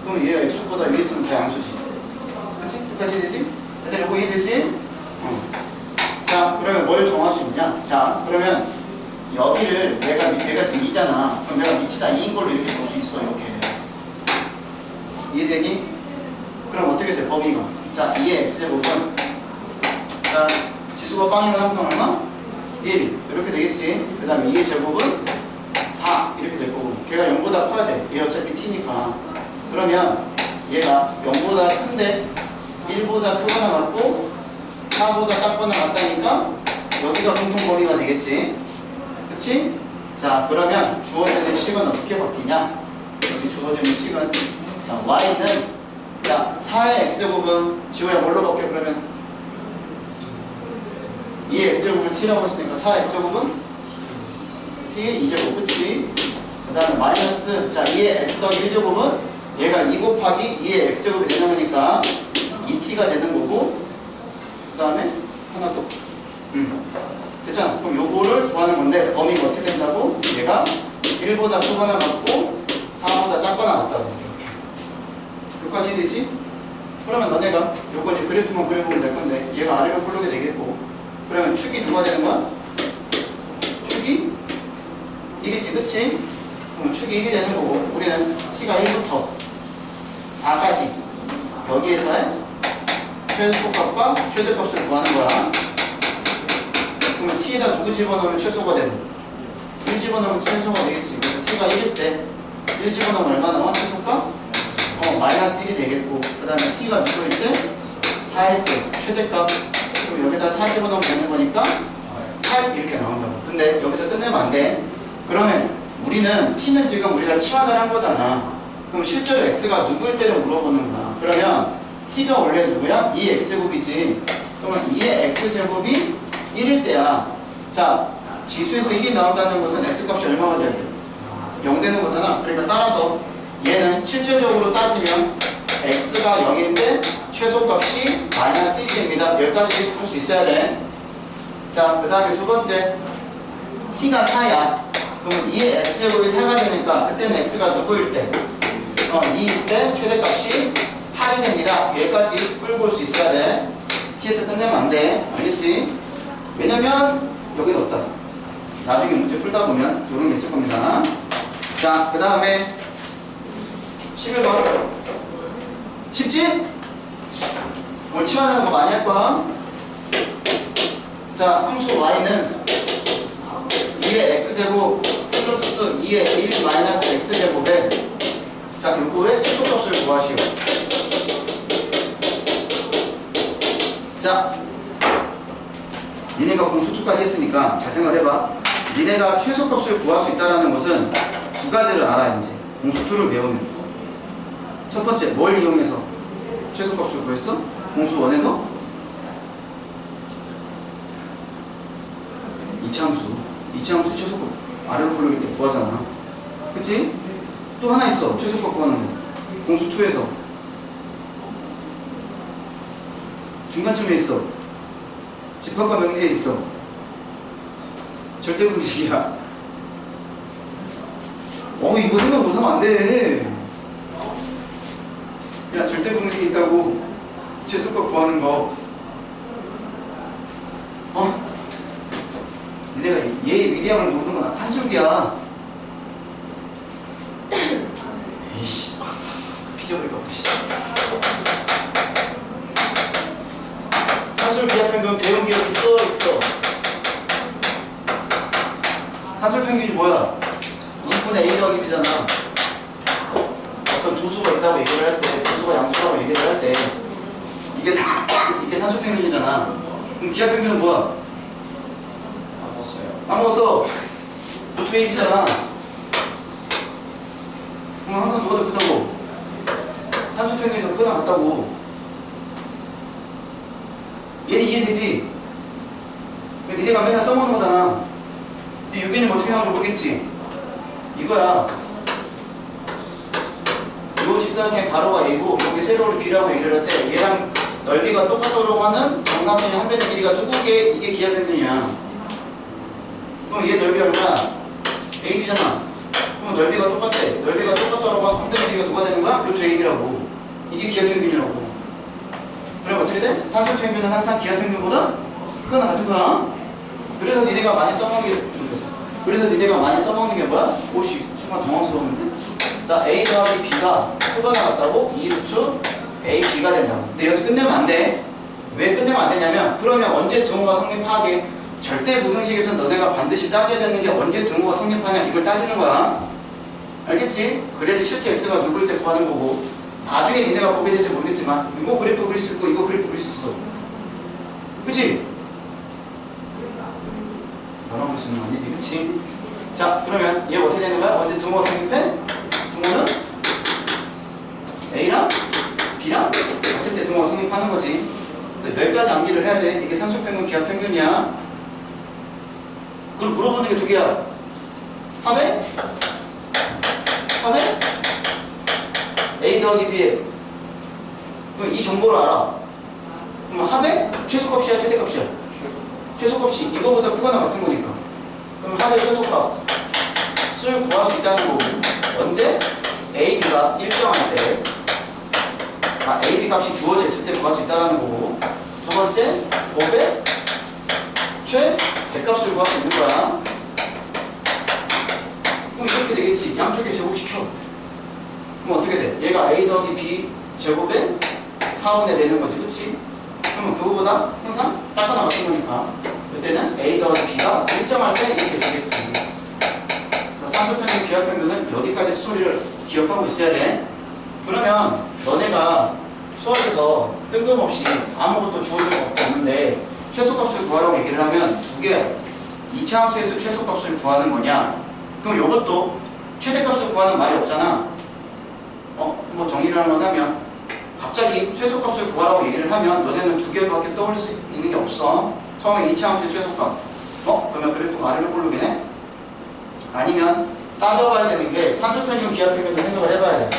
그럼 얘가 x축보다 위에 있으면 다 양수지. 그치? 끝까지 되지? 애들이 뭐 이해되지? 자, 그러면 뭘 정할 수 있냐? 자, 그러면 여기를 얘가 지금 2잖아. 그럼 내가 밑이 다 2인 걸로 이렇게 볼 수 있어. 이렇게. 이해되니? 그럼 어떻게 돼? 범위가. 자, 2의 x제곱은 자, 지수가 빵이면 항상 얼마? 1. 이렇게 되겠지. 그 다음에 2의 제곱은 4. 이렇게 될 거고. 걔가 0보다 커야 돼. 얘 어차피 t니까. 그러면 얘가 0보다 큰데 1보다 크거나 같고 4보다 작거나 같다니까 여기가 공통 범위가 되겠지. 그치? 자, 그러면 주어지는 식은 어떻게 바뀌냐? 여기 주어지는 식은 자, y는 야 4의 x제곱은 지호야 뭘로 바뀌어 그러면 2의 x제곱을 t라고 했으니까 4x제곱은 t의 2제곱 그치? 그 다음에 마이너스 자 2의 x 더하기 1제곱은 얘가 2 곱하기 2의 x제곱이 되는 거니까 2t가 되는 거고 그 다음에 하나 더 됐잖아. 그럼 요거를 구하는 건데 범위가 어떻게 된다고? 얘가 1보다 크거나 같고 4보다 작거나 같다고 여기까지 되지? 그러면 너네가 요거 이제 그래프만 그려보면 될 건데 얘가 아래로 풀르게 되겠고 그러면 축이 누가 되는 거야? 축이 1이지 그치? 그럼 축이 1이 되는 거고 우리는 t가 1부터 4까지 여기에서의 최소값과 최대값을 구하는 거야. 그러면 t에다 누구 집어넣으면 최소가 되고 1 집어넣으면 최소가 되겠지. 그래서 t가 1일 때 1 집어넣으면 얼마 나와? 최소값? 마이너스 1이 되겠고 그 다음에 t가 누구일 때? 4일 때 최대값 그럼 여기다 4 집어넣으면 되는 거니까 8 이렇게 나온다고. 근데 여기서 끝내면 안 돼. 그러면 우리는 t는 지금 우리가 치환을 한 거잖아. 그럼 실제로 x가 누구일 때를 물어보는 거야. 그러면 t가 원래 누구야? 2x제곱이지. 그러면 2의 x제곱이 1일 때야. 자, 지수에서 1이 나온다는 것은 x값이 얼마가 돼야 돼? 0 되는 거잖아. 그러니까 따라서 얘는 실질적으로 따지면 x가 0일 때 최소값이 마이너스 1이 됩니다. 여기까지 할 수 있어야 돼. 자, 그 다음에 두 번째 t가 4야. 그러면 2의 x제곱이 4가 되니까 그때는 x가 누구일 때? 2일 때 최대값이 8이 됩니다. 여기까지 끌고 올 수 있어야 돼. t에서 끝내면 안 돼. 알겠지? 왜냐면 여기는 없다. 나중에 문제 풀다 보면 이런 게 있을 겁니다. 자, 그 다음에 11번 쉽지? 오늘 치환하는 거 많이 할 거야. 자, 함수 y는 2의 x제곱 플러스 2의 1 마이너스 x제곱에 자, 요거의 최소값을 구하시오. 자, 니네가 공수2까지 했으니까 잘 생각해봐. 니네가 최소값을 구할 수 있다는 것은 두 가지를 알아. 이제 공수2를 배우면 첫 번째 뭘 이용해서 최소값을 구했어? 공수1에서 이차함수 최소값 아래로 풀릴 때 구하잖아. 그치? 또 하나 있어. 최소값 구하는 거 공수2에서 중간쯤에 있어. 집합과 명제에 있어. 절대공식이야. 이거 생각 못하면 안 돼. 야, 절대공식이 있다고. 최소값 구하는 거. 니네가 얘의 위대함을 모르는 건 산술기야. 에이씨. 피져버릴까 보다. 산술 기하평균 배운 기억 있어? 산술 평균이 뭐야? 2분의 A 더하기 B잖아. 어떤 두 수가 있다고 얘기를 할 때, 두 수가 양수라고 얘기를 할 때, 이게 산술 평균이잖아. 그럼 기하평균은 뭐야? 까먹었어. 루트 AB잖아. 그럼 항상 누가 더 크다고? 산술 평균이 더 크나 같다고. 얘는 이해되지? 니네가 맨날 써먹는 거잖아. 근데 유기는 어떻게 나오는지 모르겠지? 이거야. 요 직사각형의 가로가 A고 여기 세로를 B라고 얘기를 할 때 얘랑 넓이가 똑같도록 하는 정사각형의 한 변의 길이가 누구게? 이게 기하평균이야. 그럼 얘 넓이 얼마야? AB잖아. 그럼 넓이가 똑같아. 넓이가 똑같도록 하는 한 변의 길이가 누가 되는 거야? 루트 AB라고. 이게 기하평균이라고. 그럼 어떻게 돼? 산술 평균은 항상 기하평균보다 크거나 같은 거야. 그래서 니네가 많이 써먹는 게 뭐야? 오씨, 순간 당황스러웠는데? 자, A 더하기 B가 크거나 같다고 2루트 AB가 된다고. 근데 여기서 끝내면 안 돼. 왜 끝내면 안 되냐면 그러면 언제 등호가 성립하게 절대 무등식에서 너네가 반드시 따져야 되는 게 언제 등호가 성립하냐 이걸 따지는 거야. 알겠지? 그래야지 실제 X가 누굴 때 구하는 거고 나중에 니네가 보게 될지 모르겠지만 이거 그래프 그릴 수 있고 이거 그래프 그릴 수 있어. 그치? 변화볼 수 있는 거 아니지, 그치? 자, 그러면 얘가 어떻게 되는 거야? 언제 등호가 성립해? 등호는 A랑 B랑 얘기를 해야 돼. 이게 산소평균, 기하평균이야. 그럼 물어보는 게 두 개야. 합해? 합해? A 더하기 B에. 그럼 이 정보를 알아. 그럼 합의 최소값이야, 최대값이야? 최소값이 이거보다 크거나 같은 거니까. 그럼 합의 최소값을 구할 수 있다는 거고. 언제? A, B가 일정할 때, A, B 값이 주어져 있을 때 구할 수 있다는 거고. 두 번째, 5배 최대값을 구할 수 있는 거야. 그럼 이렇게 되겠지. 양쪽에 제곱시켜. 그럼 어떻게 돼? 얘가 A 더하기 B 제곱에 4분의 되는 거지, 그치? 그러면 그거보다 항상 작거나 같은 거니까 이때는 A 더하기 B가 일정할 때 이렇게 되겠지. 산소평균, 기하평균은 여기까지 스토리를 기억하고 있어야 돼. 그러면 너네가 수업에서 뜬금없이 아무것도 주어진 거 없는데 최소값을 구하라고 얘기를 하면 두 개야. 2차 함수에서 최소값을 구하는 거냐? 그럼 이것도 최대값을 구하는 말이 없잖아. 뭐 정리를 하면 갑자기 최소값을 구하라고 얘기를 하면 너네는 두 개밖에 떠올릴 수 있는 게 없어. 처음에 2차 함수의 최소값. 그러면 그래프가 아래로 볼록이네? 아니면 따져봐야 되는 게 산소평균, 기하평균을 생각을 해봐야 돼.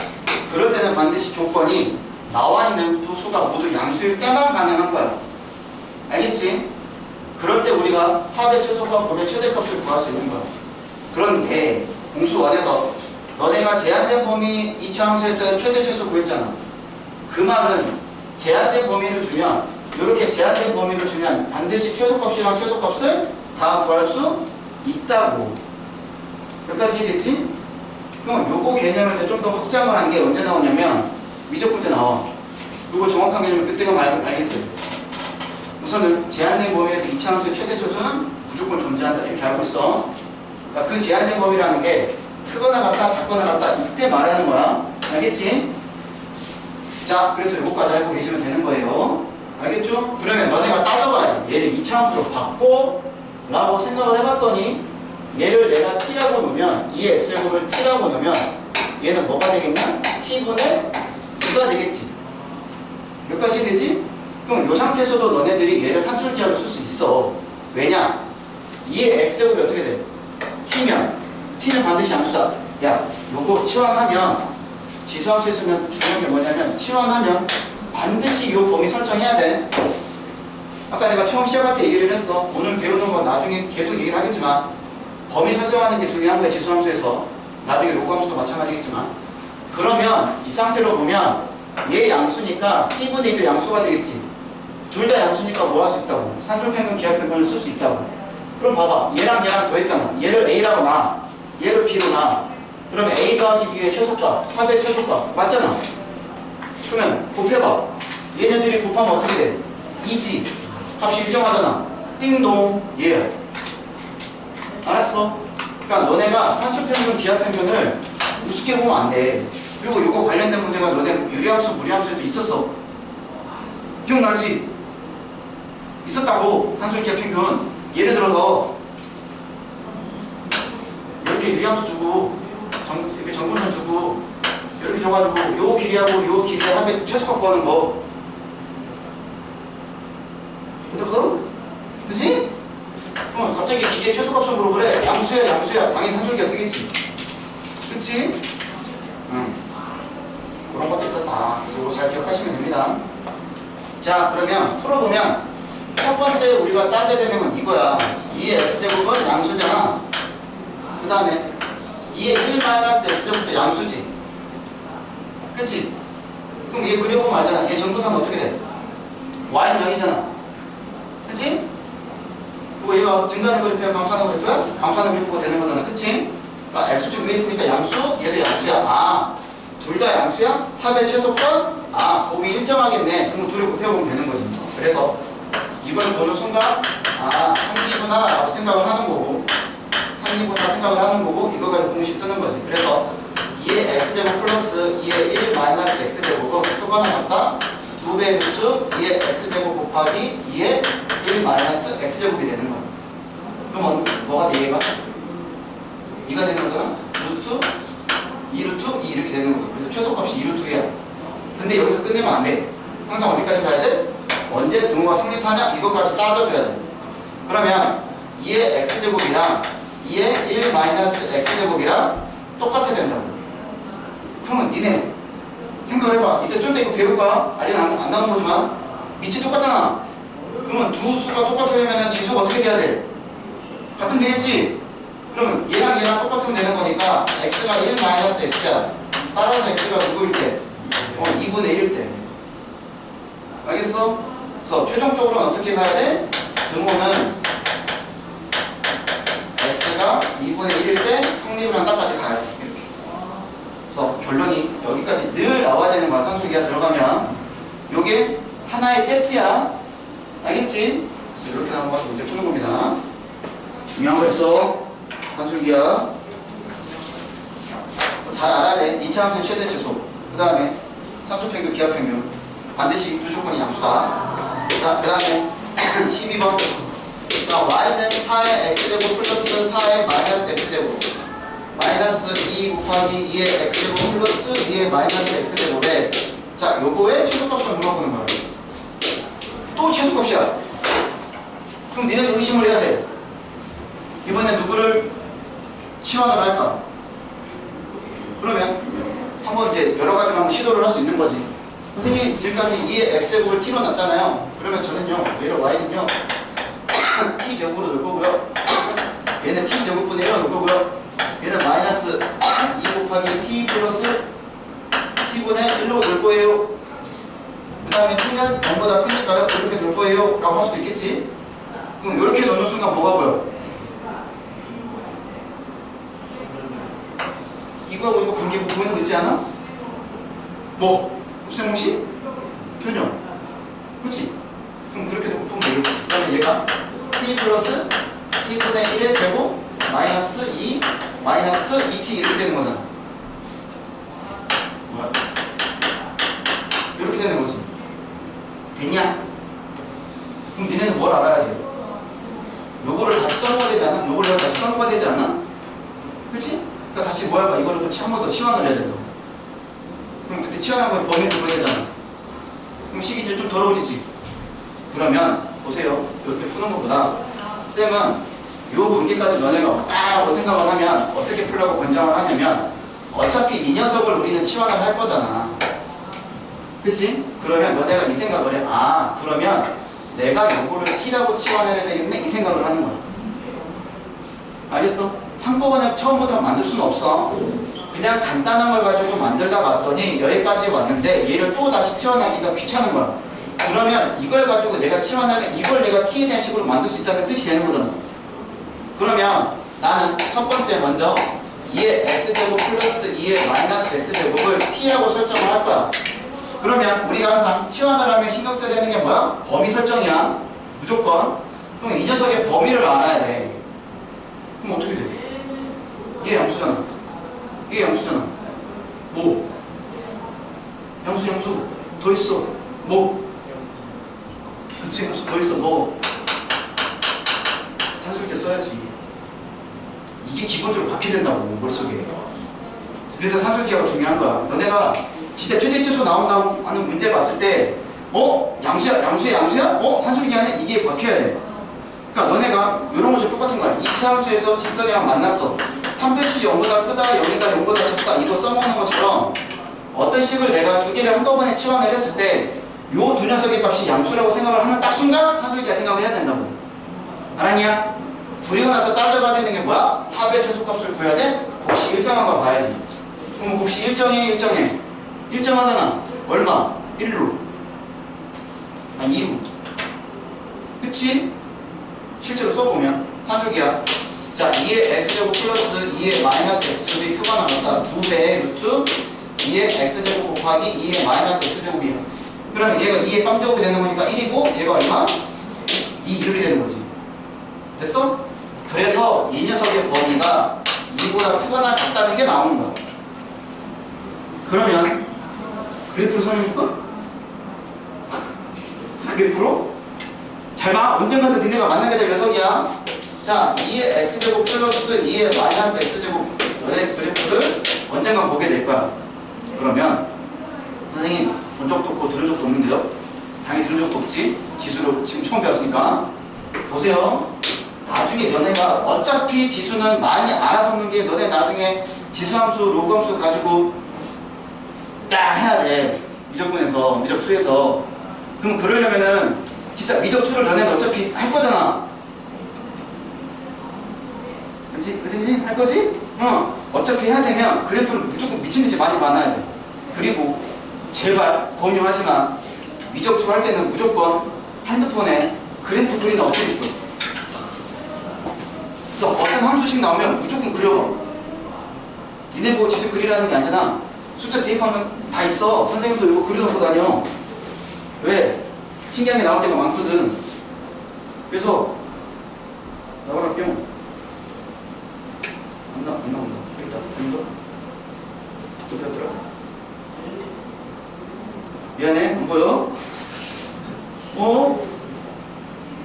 그럴 때는 반드시 조건이 나와 있는 두 수가 모두 양수일 때만 가능한 거야. 알겠지? 그럴 때 우리가 합의 최소값, 곱의 최대값을 구할 수 있는 거야. 그런데 공수 1에서 너네가 제한된 범위 2차 함수에서 최대 최소 구했잖아. 그 말은 제한된 범위를 주면, 이렇게 제한된 범위를 주면 반드시 최소값이랑 최소값을 다 구할 수 있다고. 여기까지 이해됐지? 그럼 요거 개념을 좀 더 확장을 한 게 언제 나오냐면 미적분 때 나와. 그리고 정확한 개념을 그때가 알겠대. 우선은 제한된 범위에서 2차 함수의 최대 최소는 무조건 존재한다, 이렇게 알고 있어. 그러니까 그 제한된 범위라는 게 크거나 같다, 작거나 같다, 이때 말하는 거야. 알겠지? 자, 그래서 요거까지 알고 계시면 되는 거예요. 알겠죠? 그러면 너네가 따져봐야 돼. 얘를 2차 함수로 바꿔 라고 생각을 해봤더니 얘를 내가 t라고 놓으면, 이 x제곱을 t라고 놓으면 얘는 뭐가 되겠냐? t분의 2가 되겠지. 여기까지 되지? 그럼 이 상태에서도 너네들이 얘를 산술기하로 쓸 수 있어. 왜냐? 2의 x제곱이 어떻게 돼? t면 t는 반드시 함수다. 야, 요거 치환하면, 지수함수에서는 중요한 게 뭐냐면 치환하면 반드시 이 범위 설정해야 돼. 아까 내가 처음 시작할 때 얘기를 했어. 오늘 배우는 건 나중에 계속 얘기를 하겠지만 범위 설정하는 게 중요한 거야. 지수함수에서. 나중에 로그함수도 마찬가지겠지만. 그러면 이 상태로 보면 얘 양수니까 t분의 2도 양수가 되겠지. 둘 다 양수니까 뭐 할 수 있다고? 산술평균, 기하평균을 쓸 수 있다고. 그럼 봐봐. 얘랑 얘랑 더했잖아. 얘를 a라고 놔. 얘를 b로 놔. 그러면 a 더하기 b의 최소값, 합의 최소값 맞잖아. 그러면 곱해봐. 얘네들이 곱하면 어떻게 돼? 2지. 값이 일정하잖아. 띵동. 얘야. 알았어? 그러니까 너네가 산수평균, 기하평균을 우습게 보면 안 돼. 그리고 이거 관련된 문제가 너네 유리함수, 무리함수에도 있었어. 기억나지? 있었다고. 산수, 기하평균. 예를 들어서 이렇게 유리함수 주고 이렇게 정분선 주고 이렇게 줘가지고 요 길이하고 요 길이의 합의 최소값 구하는 거. 근데 그럼? 그지? 갑자기 길이의 최소값을 물어보래. 양수야, 양수야. 당연히 산술기가 쓰겠지. 그치? 응. 그런 것도 있었다. 이거 잘 기억하시면 됩니다. 자, 그러면 풀어보면 첫 번째 우리가 따져야 되는 건 이거야. 2의 x제곱은 양수잖아. 그 다음에 2의 1-x제곱도 양수지. 그치? 그럼 얘 그려보면 알잖아. 얘 전부선 어떻게 돼? y는 0이잖아. 그치? 그리고 얘가 증가하는 그래프야, 감소하는 그래프야? 감소하는 그래프가 되는 거잖아. 그치? 그러니까 x축 위에 있으니까 양수, 얘도 양수야. 아, 둘 다 양수야? 합의 최소값? 아, 곱이 일정하겠네. 그럼 둘이 곱해보면 되는 거지. 그래서 이걸 보는 순간 아, 3기구나 라고 생각을 하는 거고 3기구나 생각을 하는 거고 이거 가지고 공식 쓰는 거지. 그래서 2의 x제곱 플러스 2의 1 마이너스 x제곱은 표가는 같다 2배 루트 2의 x제곱 곱하기 2의 1 마이너스 x제곱이 되는 거야. 그럼 뭐가 돼 얘가? 2가 되는 거잖아. 루트 2 루트 2 이렇게 되는 거고. 그래서 최소값이 2 루트 2야. 근데 여기서 끝내면 안 돼. 항상 어디까지 가야 돼? 언제 등호가 성립하냐? 이것까지 따져줘야 돼. 그러면 2의 x제곱이랑 2의 1 마이너스 x제곱이랑 똑같아야 된다고. 그러면 니네 생각을 해봐. 이때 좀 더 이거 배울까? 아직 안 나온 거지만 밑이 똑같잖아. 그러면 두 수가 똑같으려면 지수가 어떻게 돼야 돼? 같으면 되겠지? 그러면 얘랑 똑같으면 되는 거니까 x가 1 마이너스 x야. 따라서 x가 누구일 때? 2분의 1일 때. 알겠어? 그래서 최종적으로는 어떻게 가야 돼? 등호는 x가 2분의 1일 때 성립을 한다까지 가야 돼. 이렇게. 그래서 결론이 여기까지 늘 나와야 되는 거야. 산술기가 들어가면. 요게 하나의 세트야. 알겠지? 그래서 이렇게 나와서 문제 푸는 겁니다. 중요한 거 있어. 산술기야. 잘 알아야 돼. 2차 함수의 최대 최소. 그 다음에 산수평균, 기하평균. 반드시 무조건이 양수다. 자, 그 다음에 12번. 자, y는 4의 x제곱 플러스 4의 마이너스 x제곱. 마이너스 2 곱하기 2의 x제곱 플러스 2의 마이너스 x제곱에 자, 요거의 최소값을 물어보는 거야. 또 최소값이야. 그럼 니네가 의심을 해야 돼. 이번에 누구를 치환을 할까? 그러면 한번 이제 여러 가지로 한번 시도를 할 수 있는 거지. 선생님 지금까지 2의 x제곱을 t로 놨잖아요. 그러면 저는요 얘를 y는요 t제곱으로 넣을 거고요. 얘는 t제곱분의 1로 넣을 거고요. 얘는 마이너스 2 곱하기 t 플러스 t분의 1로 넣을 거예요. 그 다음에 t는 0보다 크니까요 이렇게 넣을 거예요 라고 할 수도 있겠지. 그럼 이렇게 넣는 순간 뭐가 보여? 이거하고 이거 관계 보이는 거 있지 않아? 뭐? 곱셈공식? 변형. 그치? 그럼 그렇게 놓고 풀면 되겠지. 그러면 얘가 t 플러스 t분의 1의 제곱 마이너스 2 마이너스 2t 이렇게 되는 거잖아. 뭐야? 이렇게 되는 거지. 됐냐? 그럼 니네는 뭘 알아야 돼? 요거를 다시 써먹어야 되지 않아? 요거를 다시 써먹어야 되지 않아? 그치? 그러니까 다시 뭐 할까? 이거를 또 한 번 더 치환을 해야 된다. 그럼 그때 치환한 거에 범위를 보여야 되잖아. 그럼 식이 이제 좀 더러워지지. 그러면 보세요. 이렇게 푸는 것보다 쌤은 요 관계까지 너네가 왔다라고 생각을 하면 어떻게 풀라고 권장을 하냐면 어차피 이 녀석을 우리는 치환을 할 거잖아. 그치? 그러면 너네가 이 생각을 해. 아, 그러면 내가 요거를 t라고 치환해야 되겠네? 이 생각을 하는 거야. 알겠어? 한꺼번에 처음부터 만들 수는 없어. 그냥 간단한 걸 가지고 만들다 봤더니 여기까지 왔는데 얘를 또 다시 치환하기가 귀찮은 거야. 그러면 이걸 가지고 내가 치환하면 이걸 내가 t에 대한 식으로 만들 수 있다는 뜻이 되는 거잖아. 그러면 나는 첫 번째 먼저 2의 x제곱 플러스 2의 마이너스 x제곱을 t라고 설정을 할 거야. 그러면 우리가 항상 치환을 하면 신경 써야 되는 게 뭐야? 범위 설정이야. 무조건. 그럼 이 녀석의 범위를 알아야 돼. 그럼 어떻게 돼? 얘 양수잖아. 얘 양수잖아. 뭐? 양수 더 있어. 뭐? 그치, 양수 더 있어. 뭐? 산술 때 써야지. 이게 기본적으로 바뀌게 된다고 머릿속에. 그래서 산술기가 중요한 거야. 너네가 진짜 최대 최소 나온다고 하는 문제 봤을 때 양수야? 산술기 안에 이게 박혀야 돼. 그러니까 너네가 이런 것이 똑같은 거야. 2차 함수에서 직선이랑 만났어. 한 배씩 0보다 크다, 0이가 0보다 작다 이거 써먹는 것처럼 어떤 식을 내가 두 개를 한꺼번에 치환을 했을 때 요 두 녀석의 값이 양수라고 생각을 하는 딱 순간 산술기가 생각을 해야 된다고. 알았냐? 부리고 나서 따져봐야 되는 게 뭐야? 합의 최소값을 구해야 돼? 곱식 일정한 거 봐야지. 그럼 곱식 일정해? 일정하잖아. 얼마? 1로. 아니 2로. 그치? 실제로 써보면 산술기야. 자, 2의 x제곱 플러스 2의 마이너스 x제곱이 큐가 나왔다. 2배의 루트 2의 x제곱 곱하기 2의 마이너스 x제곱이야. 그럼 얘가 2의 빵제곱이 되는 거니까 1이고 얘가 얼마? 2 이렇게 되는 거지. 됐어? 그래서 이 녀석의 범위가 2보다 크거나 같다는 게 나오는 거야. 그러면 그래프로 설명해 줄까? 그래프로? 잘 봐. 언젠가는 니네가 만나게 될 녀석이야. 자, 2의 x제곱 플러스 2의 마이너스 x제곱 너네 그래프를 언젠가 보게 될 거야. 그러면 선생님 본 적도 없고 들은 적도 없는데요? 당연히 들은 적도 없지? 지수로 지금 처음 배웠으니까 보세요. 나중에 너네가 어차피 지수는 많이 알아보는 게 너네 나중에 지수함수, 로그함수 가지고 딱 해야 돼. 미적분에서, 미적2에서. 그럼 그러려면은 진짜 미적2를 너네는 어차피 할 거잖아. 그치? 할 거지? 어차피 해야 되면 그래프를 무조건 미친듯이 많이 봐놔야 돼. 그리고 제발 권유하지만 미적2 할 때는 무조건 핸드폰에 그래프 그리는 어플이 있어. 그래서 어떤 함수식 나오면 무조건 그려봐. 니네 보고 직접 그리라는 게 아니잖아. 숫자 대입하면 다 있어. 선생님도 이거 그려놓고 다녀. 왜? 신기한 게 나올 때가 많거든. 그래서 나와라 뿅. 안 나온다. 여기 있다. 여기다. 어디 갔더라? 미안해. 안 보여?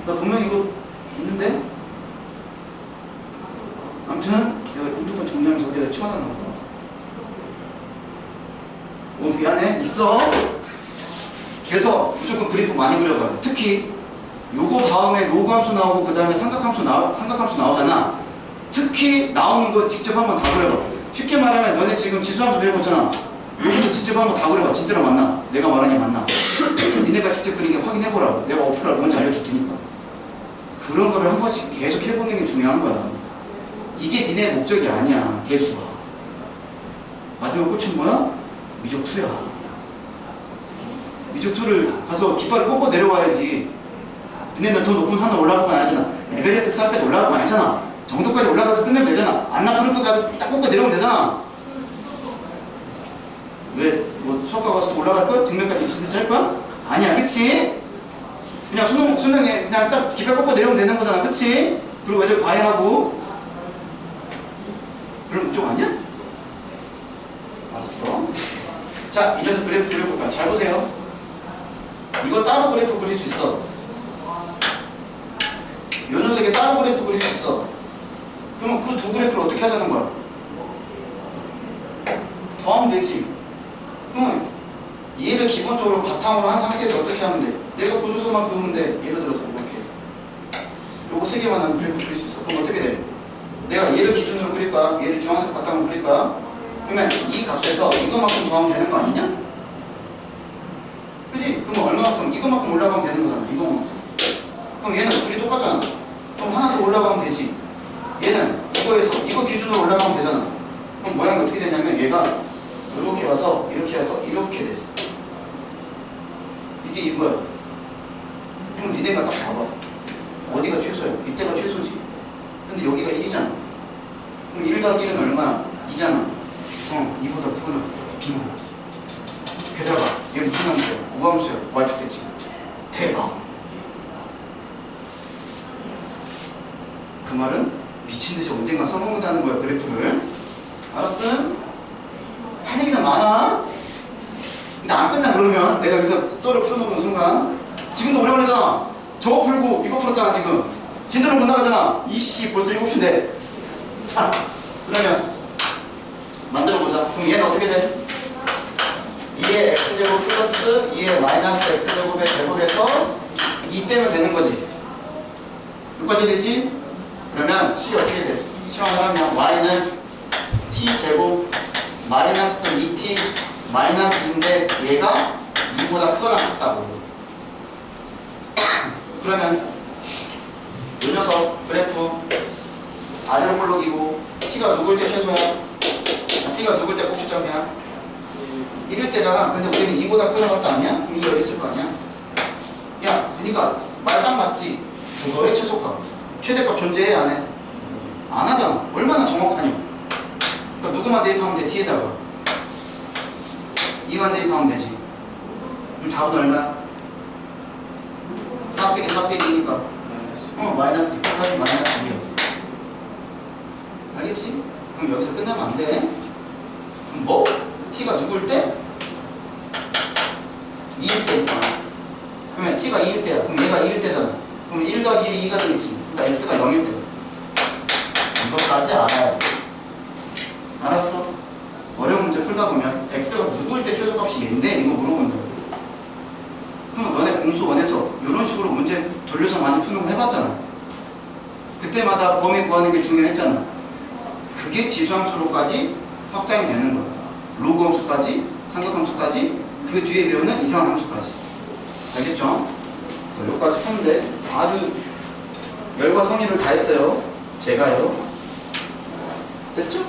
나 분명히 이거 있는데? 아무튼 내가 핸드폰 정리하면서 어디다 치워놨나 보다. 미안해. 있어. 그래서 무조건 그래프 많이 그려봐요. 특히 요거 다음에 로그함수 나오고 그 다음에 삼각함수 나오잖아. 특히 나오는 거 직접 한번 다 그려봐. 쉽게 말하면 너네 지금 지수함수 배워봤잖아. 요것도 직접 한번 다 그려봐. 진짜로 맞나? 내가 말한 게 맞나? 니네가 직접 그린 게 확인해보라고. 내가 어플을 뭔지 알려줄 테니까. 그런 거를 한 번씩 계속 해보는 게 중요한 거야. 이게 니네 목적이 아니야. 대수가. 마지막 끝은 뭐야? 미적2야. 미적2를 가서 깃발을 꽂고 내려와야지. 니네는 더 높은 산을 올라가는 건 아니잖아. 에베레스트 산까지 올라가는 건 아니잖아. 정도까지 올라가서 끝내면 되잖아. 안나푸르크 가서 딱 꽂고 내려오면 되잖아. 왜? 뭐 수학과 가서 올라갈 거야? 등면까지 입시듯이 할 거야? 아니야. 그치? 그냥 수능에 그냥 딱 깃발 꽂고 내려오면 되는 거잖아. 그치? 그리고 애들 과외하고. 그럼 이쪽 아니야? 알았어. 자, 이 녀석 그래프 그려볼까? 잘 보세요. 이거 따로 그래프 그릴 수 있어. 이 녀석에 따로 그래프 그릴 수 있어. 그러면 그 두 그래프를 어떻게 하자는 거야? 더하면 되지. 그러면 얘를 기본적으로 바탕으로 한 상태에서 어떻게 하면 돼? 내가 보조서만 그으면 돼. 예를 들어서 이렇게. 요거 세 개만 하면 그래프 그릴 수 있어. 그럼 어떻게 돼? 내가 얘를 기준으로 그릴까? 얘를 주황색 바탕으로 그릴까? 그러면 이 값에서 이거만큼 더하면 되는 거 아니냐? 그지? 그럼 얼마만큼? 이거만큼 올라가면 되는 거잖아. 이거만큼. 그럼 얘는 둘이 똑같잖아. 그럼 하나 더 올라가면 되지. 얘는 이거에서 이거 기준으로 올라가면 되잖아. 그럼 모양이 어떻게 되냐면 얘가 이렇게 와서 이렇게 해서 이렇게 돼. 이게 이거야. 그럼 니네가 딱 봐봐. 어디가 최소야? 이때가 최소지. 근데 여기가 1이잖아. 그럼 1 더하기 1은 얼마야? 2잖아. 이보다 크거나 비모. 게다가 얘 무슨 함수야? 우함수야. y축됐지. 대박. 그 말은 미친듯이 언젠가 써먹는다는 거야. 그래프를. 알았음? 할 얘기는 많아. 근데 안 끝나. 그러면 내가 여기서 썰을 풀어놓는 순간 지금도 오래 걸렸잖아. 저거 풀고 이거 풀었잖아. 지금 진도를 못 나가잖아. 이씨 벌써 7시인데. 자, 그러면 만들어보자. 그럼 얘는 어떻게 돼? 2의 x제곱 플러스 2의 마이너스 x제곱의 제곱에서 2 빼면 되는 거지. 여기까지 되지? 그러면 c 어떻게 돼? 시험을 하면 y는 t제곱 마이너스 2t 마이너스인데 얘가 2보다 크거나 같다고. 그러면 이 녀석 그래프 아래로 볼록이고 t가 누굴 때 최소야? t가 누굴 때 꼭지점이야? 1일 때잖아. 근데 우리는 2보다 크는 것도 아니야? 그럼 2 어디 있을 거 아니야? 야, 그니까 말 딱 맞지? 저거의 최소값 최대값 존재해 안 해? 안 하잖아. 얼마나 정확하냐. 그러니까 누구만 대입하면 돼? t에다가 2만 대입하면 되지. 그럼 답은 얼마야? 4 빼기 4 빼기니까 마이너스 2. 답이 마이너스 2야. 알겠지? 그럼 여기서 끝나면 안 돼. 그럼 뭐? t가 누굴 때? 2일 때니까. 그러면 t가 2일 때야. 그럼 얘가 2일 때잖아. 그럼 1 더하기 1이 2가 되겠지. 그러니까 x가 0일 때. 이것까지 알아야 돼. 알았어? 어려운 문제 풀다 보면 x가 누굴 때 최소값이 얘인데 이거 물어본다. 그럼 너네 공수 원에서 이런 식으로 문제 돌려서 많이 푸는 거 해봤잖아. 그때마다 범위 구하는 게 중요했잖아. 그게 지수함수로까지 확장이 되는 거야. 로그 함수까지, 삼각함수까지, 그 뒤에 배우는 이상한 함수까지. 알겠죠? 그래서 여기까지 푸는데 아주 열과 성의를 다했어요. 제가요. 됐죠?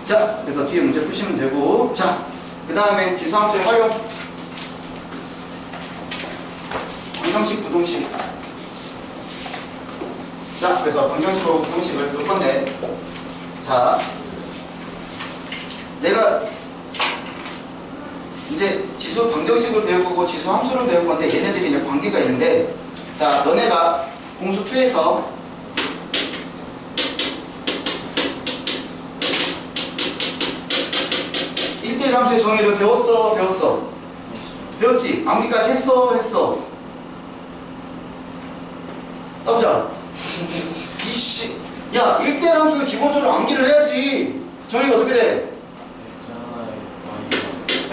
자, 그래서 뒤에 문제 푸시면 되고, 자, 그 다음에 지수함수의 활용. 방정식, 부동식. 자, 그래서 방정식하고 부동식을 볼 건데, 자, 내가 이제 지수 방정식을 배울 거고 지수 함수를 배울 건데 얘네들이 이제 관계가 있는데, 자, 너네가 공수 2에서 함수의 정의를 배웠어? 배웠지? 암기까지 했어? 싸우자. 이씨, 야, 1대1 함수는 기본적으로 암기를 해야지. 정의가 어떻게 돼?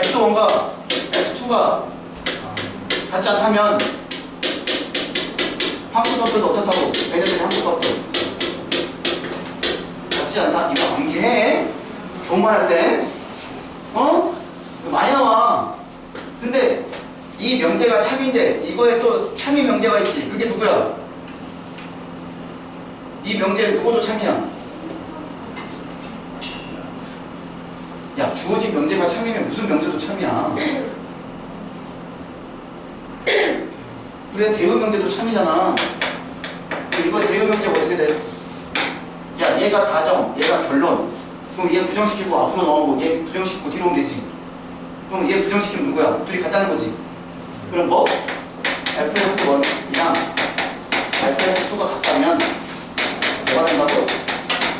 x1과 x2가 같지 않다면 함수값들도 어떻다고? 얘네들이 함수값들 같지 않다? 이거 암기해. 좋은 말 할 때. 어? 많이 나와. 근데 이 명제가 참인데 이거에 또 참이 명제가 있지. 그게 누구야? 이 명제 누구도 참이야. 야, 주어진 명제가 참이면 무슨 명제도 참이야. 그래, 대응 명제도 참이잖아. 이거 대응 명제가 어떻게 돼? 야, 얘가 가정, 얘가 결론. 그럼 얘 부정시키고 앞으로 나오고 얘 부정시키고 뒤로 오면 되지. 그럼 얘 부정시키면 누구야? 둘이 같다는 거지. 그럼 뭐? fs1이랑 fs2가 같다면 뭐가 된다고?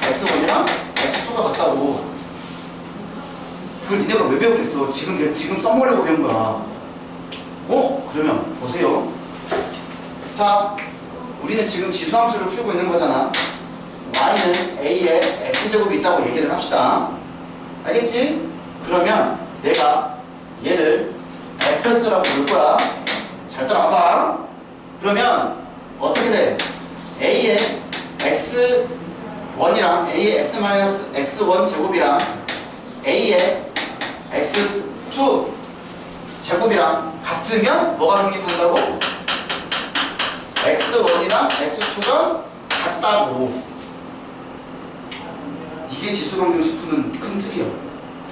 x1이랑 x2가 같다고. 그걸 니네가 왜 배웠겠어? 지금 써먹으려고 배운 거야. 어? 그러면 보세요. 자, 우리는 지금 지수함수를 풀고 있는 거잖아. y는 a에 x제곱이 있다고 얘기를 합시다. 알겠지? 그러면 내가 얘를 fx라고 부를 거야. 잘 따라와봐. 그러면 어떻게 돼? a의 x1이랑 a의 x-x1 제곱이랑 a의 x2 제곱이랑 같으면 뭐가 성립한다고? x1이랑 x2가 같다고. 이게 지수방정식 푸는 큰 틀이야.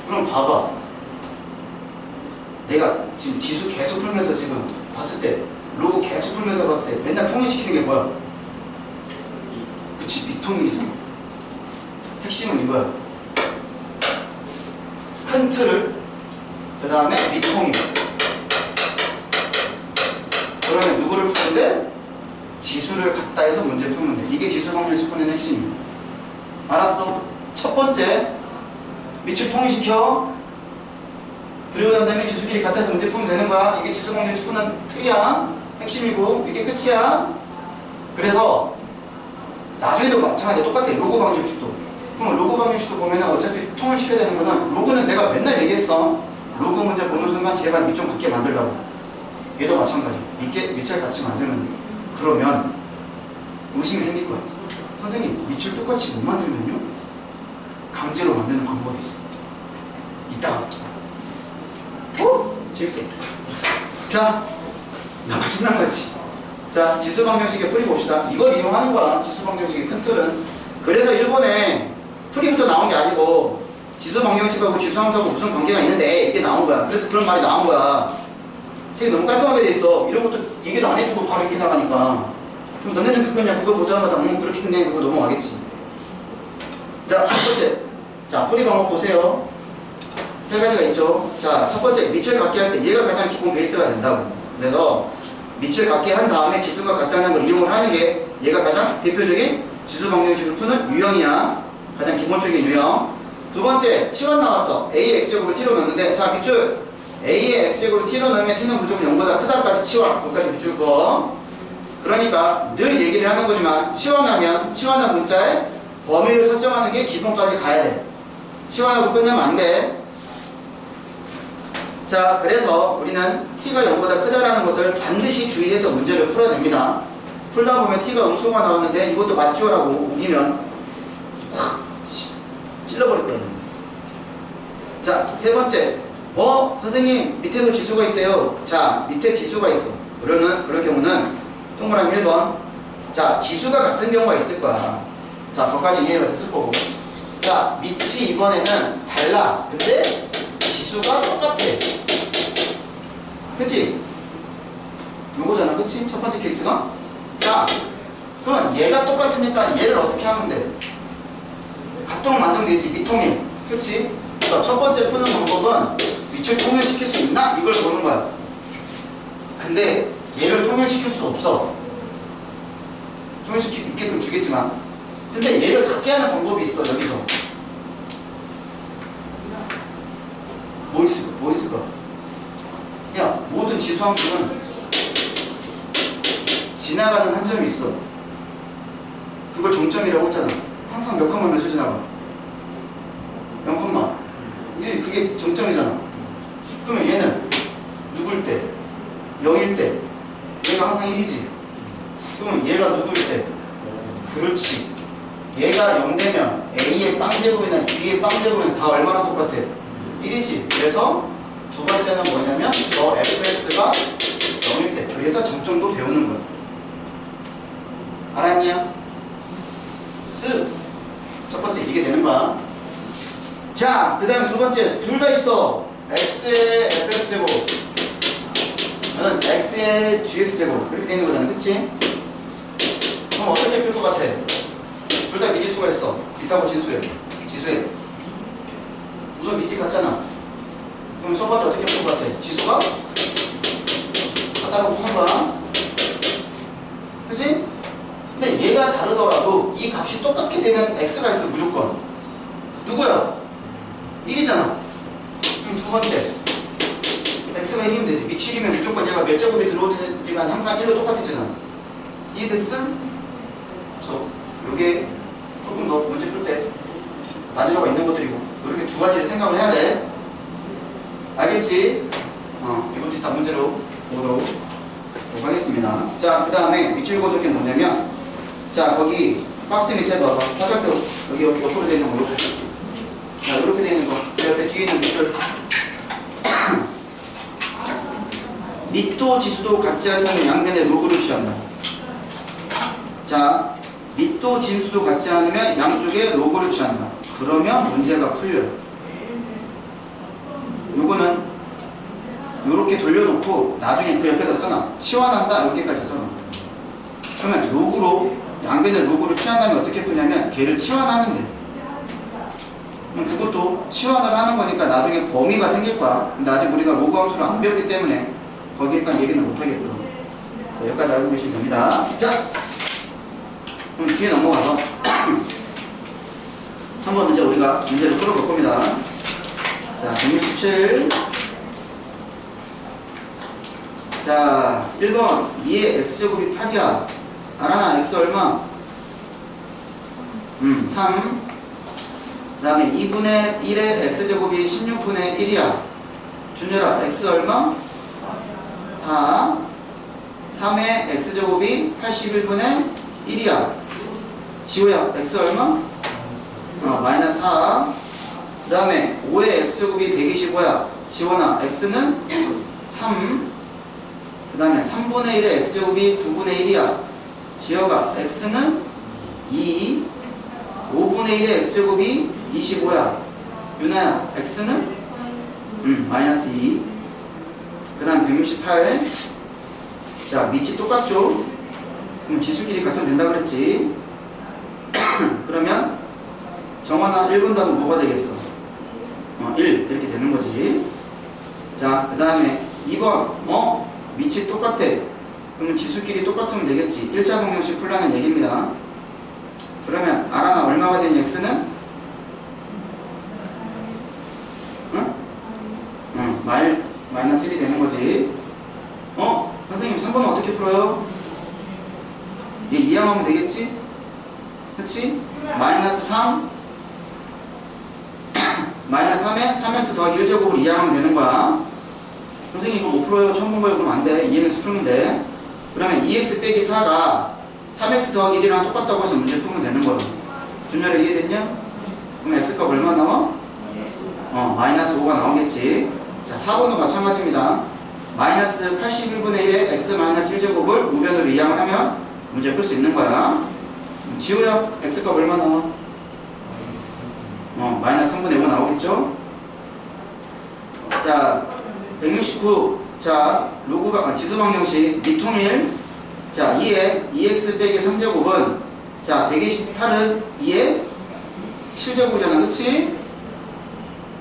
그럼 봐봐. 내가 지금 지수 계속 풀면서 지금 봤을 때, 로그 계속 풀면서 봤을 때 맨날 통일시키는 게 뭐야? 그치, 미통이잖아. 핵심은 이거야. 큰 틀을, 그 다음에 미통이. 그러면 누구를 푸는데? 지수를 갖다 해서 문제 풀면 돼. 이게 지수방정식 푸는 핵심이야. 알았어? 첫 번째, 밑줄 통일시켜. 그리고 난 다음에 지수끼리 같아서 문제 풀면 되는 거야. 이게 지수방정식 푸는 틀이야. 핵심이고, 이게 끝이야. 그래서 나중에도 마찬가지야. 똑같아. 로그 방정식도. 그럼 로그 방정식도 보면은 어차피 통일시켜야 되는 거는, 로그는 내가 맨날 얘기했어. 로그 문제 보는 순간 제발 밑 좀 같게 만들라고. 얘도 마찬가지야. 밑을 같이 만들면 돼. 그러면 의심이 생길 거야. 선생님, 밑줄 똑같이 못 만들면요? 강제로 만드는 방법이 있어. 이따가. 오! 재밌어. 자, 나 신난 거지. 자, 지수방정식의 풀이 봅시다. 이걸 이용하는 거야. 지수방정식의 큰 틀은. 그래서 일본에 풀이부터 나온 게 아니고 지수방정식하고 지수함수하고 무슨 관계가 있는데 이게 나온 거야. 그래서 그런 말이 나온 거야. 책이 너무 깔끔하게 돼 있어. 이런 것도 얘기도 안 해주고 바로 이렇게 나가니까. 그럼 너네는 그거 보자마자 그렇게 했네. 그거 넘어가겠지. 자, 첫 번째. 자, 풀이 방법 보세요. 세 가지가 있죠. 자, 첫 번째, 밑을 갖게 할 때 얘가 가장 기본 베이스가 된다고. 그래서 밑을 갖게 한 다음에 지수가 같다는 걸 이용을 하는 게 얘가 가장 대표적인 지수 방정식을 푸는 유형이야. 가장 기본적인 유형. 두 번째, 치환 나왔어. a의 x제곱을 t로 넣는데, 자, 밑줄 a의 x제곱을 t로 넣으면 t는 무조건 0보다 크다까지 치환. 거기까지 밑줄 그어. 그러니까 늘 얘기를 하는 거지만 치환한 문자에 범위를 설정하는 게 기본까지 가야 돼. 치환하고 끝내면 안 돼. 자, 그래서 우리는 t가 0보다 크다라는 것을 반드시 주의해서 문제를 풀어냅니다. 풀다 보면 t가 음수가 나오는데 이것도 맞죠라고 우기면 확 찔러버릴 거예요. 자, 세 번째. 선생님 밑에도 지수가 있대요. 자, 밑에 지수가 있어. 그럴 경우는 동그라미 1번. 자, 지수가 같은 경우가 있을 거야. 자, 거기까지 이해가 됐을 거고. 자, 밑이 이번에는 달라. 근데 지수가 똑같아. 그치? 요거잖아. 그치? 첫 번째 케이스가. 자, 그럼 얘가 똑같으니까 얘를 어떻게 하면 돼? 같도록 만들면 되지. 미통일. 그치? 자, 첫 번째 푸는 방법은 밑을 통일시킬 수 있나? 이걸 보는 거야. 근데 얘를 통일시킬 수 없어. 통일시킬 수 있게끔 주겠지만. 근데 얘를 갖게 하는 방법이 있어. 여기서. 뭐 있을까? 야, 모든 지수함수는 지나가는 한 점이 있어. 그걸 종점이라고 했잖아. 항상 몇 컴마 몇을 지나가? 0컴마. 그게 정점이잖아. 그러면 얘는 누굴 때? 0일 때. 얘가 항상 1이지. 그러면 얘가 누굴 때? 그렇지. 얘가 0 되면 A의 빵제곱이나 B의 빵제곱은 다 얼마나 똑같아? 1이지. 그래서 두 번째는 뭐냐면 저 fx가 0일 때. 그래서 정점도 배우는 거야. 알았냐? 첫 번째 이게 되는 거야. 자, 그 다음 두 번째 둘 다 있어. x의 fx제곱 은 x의 gx제곱 이렇게 되는 거잖아. 그치? 그럼 어떻게 풀 것 같아? 둘 다 미지수가 있어. 밑하고 지수에 우선 밑이 같잖아. 그럼 첫 번째 어떻게 풀 것 같아? 지수가 같다고 푸는 거야. 그치? 근데 얘가 다르더라도 이 값이 똑같게 되는 x가 있어. 무조건. 누구야? 1이잖아. 그럼 두 번째 x가 1이면 되지. 밑 7이면 무조건 얘가 몇 제곱이 들어오든지가 항상 1로 똑같아지잖아. 이해됐어? 그래서 요게 조금 더 문제 풀 때 난이도가 있는 것들이고 이렇게 두 가지를 생각을 해야 돼. 알겠지? 이것도 이따 문제로 보도록 하겠습니다. 자, 그 다음에 밑줄 고도기는 뭐냐면, 자, 거기 박스 밑에 봐봐. 화살표 여기 옆으로 되어 있는 거. 자, 이렇게 되어 있는 거. 그 옆에 뒤에 있는 밑줄. 밑도 지수도 같지 않다면 양변의 로그를 취한다. 자, 밑도 지수도 같지 않으면 양쪽에 로그를 취한다. 그러면 문제가 풀려요. 요거는 요렇게 돌려놓고 나중에 그 옆에다 써놔. 치환한다 이렇게까지 써놔. 그러면 로그로 양변의 로그를 취한다면 어떻게 푸냐면 걔를 치환하면 돼. 그럼 그것도 치환을 하는 거니까 나중에 범위가 생길 거야. 근데 아직 우리가 로그 함수를 안 배웠기 때문에 거기까지 얘기는 못 하겠고. 자, 여기까지 알고 계시면 됩니다. 자, 그럼 뒤에 넘어가서 한번 이제 우리가 문제를 풀어볼 겁니다. 자, 167. 자, 1번 2의 x제곱이 8이야. 알아나? x 얼마? 3. 그 다음에 2분의 1의 x제곱이 16분의 1이야. 준열아, x 얼마? 4. 3의 x제곱이 81분의 1이야. 지호야, x 얼마? 마이너스 4. 그 다음에 5의 x제곱이 125야. 지원아, x는 3. 그 다음에 3분의 1의 x제곱이 9분의 1이야. 지호가, x는 2. 5분의 1의 x제곱이 25야. 유나야, x는? 마이너스 2. 그 다음 168. 자, 밑이 똑같죠? 그럼 지수끼리 같으면 된다 그랬지? 그러면 정원아 1분 답은 뭐가 되겠어? 1 이렇게 되는 거지. 자, 그 다음에 2번 밑이 똑같아. 그러면 지수끼리 똑같으면 되겠지. 1차 방정식 풀라는 얘기입니다. 그러면 알아나 얼마가 되니 x는? 마이너스 1이 되는 거지. 선생님 3번은 어떻게 풀어요? 얘 이항하면 되겠지? 그치? 마이너스 3 마이너스 3에 3x 더하기 1제곱으로 이항하면 되는 거야. 선생님 이거 못 풀어요. 처음 본 거예요. 그럼 안 돼. EMS 풀면 돼. 그러면 2x 빼기 4가 3x 더하기 1이랑 똑같다고 해서 문제 풀면 되는 거예요. 준열이 이해됐냐? 그럼 x값 얼마 나와? 마이너스 5가 나오겠지. 자, 4번도 마찬가지입니다. 마이너스 81분의 1에 x 마이너스 1제곱을 우변으로 이항을 하면 문제 풀 수 있는 거야. 지우야, x값 얼마 나와? 마이너스 3분의 5가 나오겠죠? 자, 169. 자, 로그가, 지수방정식, 미통일. 자, 2에 2x 빼기 3제곱은, 자, 128은 2에 7제곱이잖아. 그치?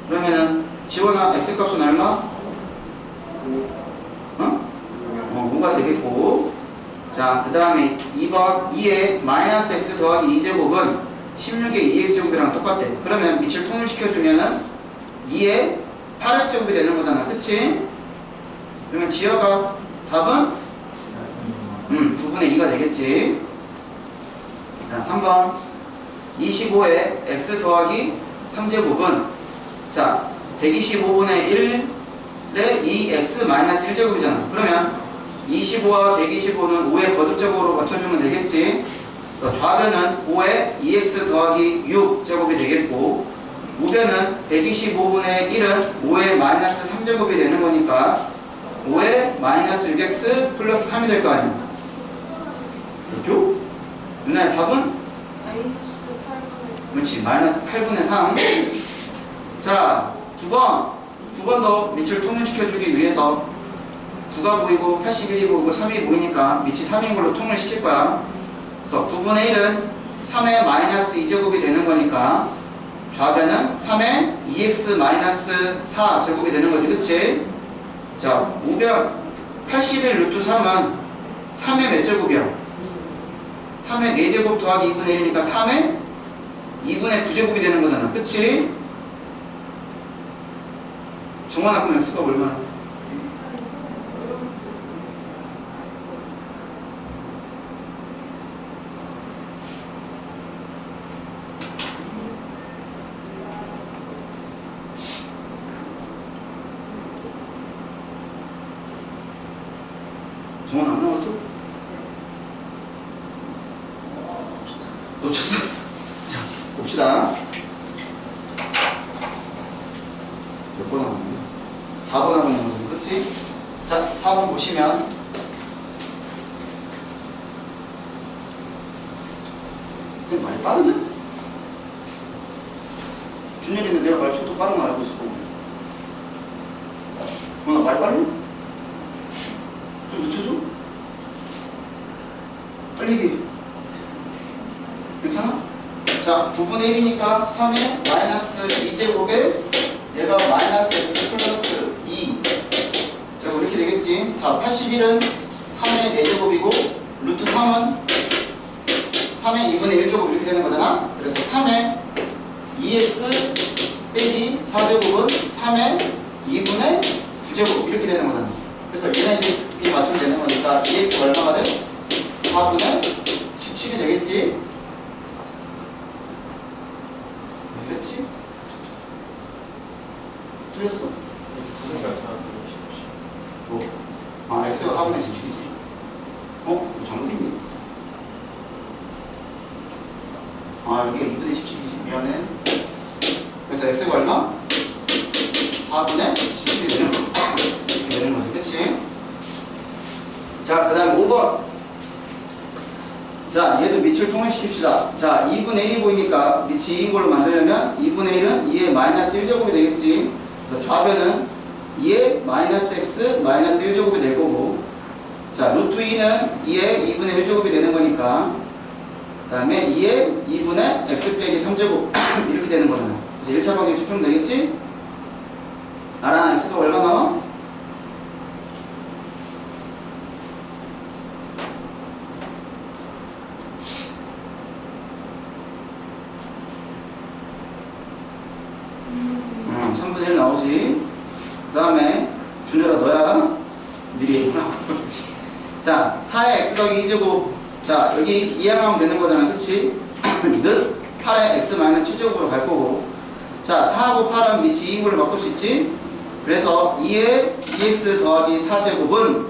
그러면은, 지원아, x값은 얼마? 5가 되겠고. 자, 그 다음에 2번, 2에 마이너스 x 더하기 2제곱은 16의 2x제곱이랑 똑같대. 그러면 밑을 통일시켜주면은 2에 8x제곱이 되는 거잖아. 그치? 그러면 지어가 답은 9분의 2가 되겠지. 자, 3번 25에 x 더하기 3제곱은 자 125분의 1에 2x 마이너스 1제곱이잖아. 그러면 25와 125는 5의 거듭적으로 맞춰주면 되겠지. 그래서 좌변은 5에 2x 더하기 6제곱이 되겠고 우변은 125분의 1은 5의 마이너스 3제곱이 되는 거니까 5의 마이너스 6x 플러스 3이 될 거 아니야. 됐죠? 누나의 답은? 그렇지. 마이너스 8분의 3. 자, 9번도 밑을 통일시켜주기 위해서 9가 보이고 81이 보이고 3이 보이니까 밑이 3인 걸로 통일시킬 거야. 그래서 9분의 1은 3의 마이너스 2제곱이 되는 거니까 좌변은 3의 2x 마이너스 4제곱이 되는 거지. 그치? 자, 우변 81 루트 3은 3의 몇 제곱이야? 3의 4제곱 더하기 2분의 1이니까 3의 2분의 9제곱이 되는 거잖아. 그치? 정원아, 그럼 x값 얼마나? 정원 안 나왔어? 놓쳤어? 자, 봅시다. 몇 번 하고 있냐? 4번 하고 있는 거죠. 그치? 자, 4번 보시면 선생님 많이 빠르네? 준열이는 내가 말 속도 빠른 거 알고 있어. 나 말 빠르네? 좀 늦춰줘? 빨리 얘기해. 괜찮아? 자, 9분의 1이니까 3의 마이너스 2제곱에 얘가 마이너스 x 플러스 2 제곱 이렇게 되겠지. 자, 81은 3의 4제곱이고 루트 3은 3의 2분의 1제곱 이렇게 되는 거잖아. 그래서 3의 2x 빼기 4제곱은 3의 2분의 9제곱 이렇게 되는 거잖아. 그래서 얘네들이 맞추면 되는 거니까 2x 얼마가 돼? 4분의 17이 되겠지. 그렇지? 틀렸어? 뭐? 아, x가 4분의 17이지. 잘못했니? 여기가 2분의 17이지. 미안해. 그래서 x가 얼마? 4분의 17이 되는 거. 되는 거지. 그치? 자, 그 다음 5번. 자, 얘도 밑을 통일시킵시다. 자, 2분의 1이 보이니까 밑이 2인 걸로 만들려면 2분의 1은 2의 마이너스 1제곱이 되겠지. 그래서 좌변은 2의 마이너스 x 마이너스 1제곱이 될 거고, 자, 루트 2는 2의 2분의 1제곱이 되는 거니까, 그 다음에 2의 2분의 x 빼기 3제곱 이렇게 되는 거잖아. 그래서 1차 방정식 풀면 되겠지? 알아? x가 얼마 나와? 나오지. 그 다음에 준열아 너야 미리 얘기하고. 자, 4의 x 더하기 2제곱. 자, 여기 이항하면 되는 거잖아. 그치? 는 8의 x 마이너스 7제곱으로 갈 거고. 자, 4하고 8은 밑이 2인 걸로 바꿀 수 있지? 그래서 2의 2x 더하기 4제곱은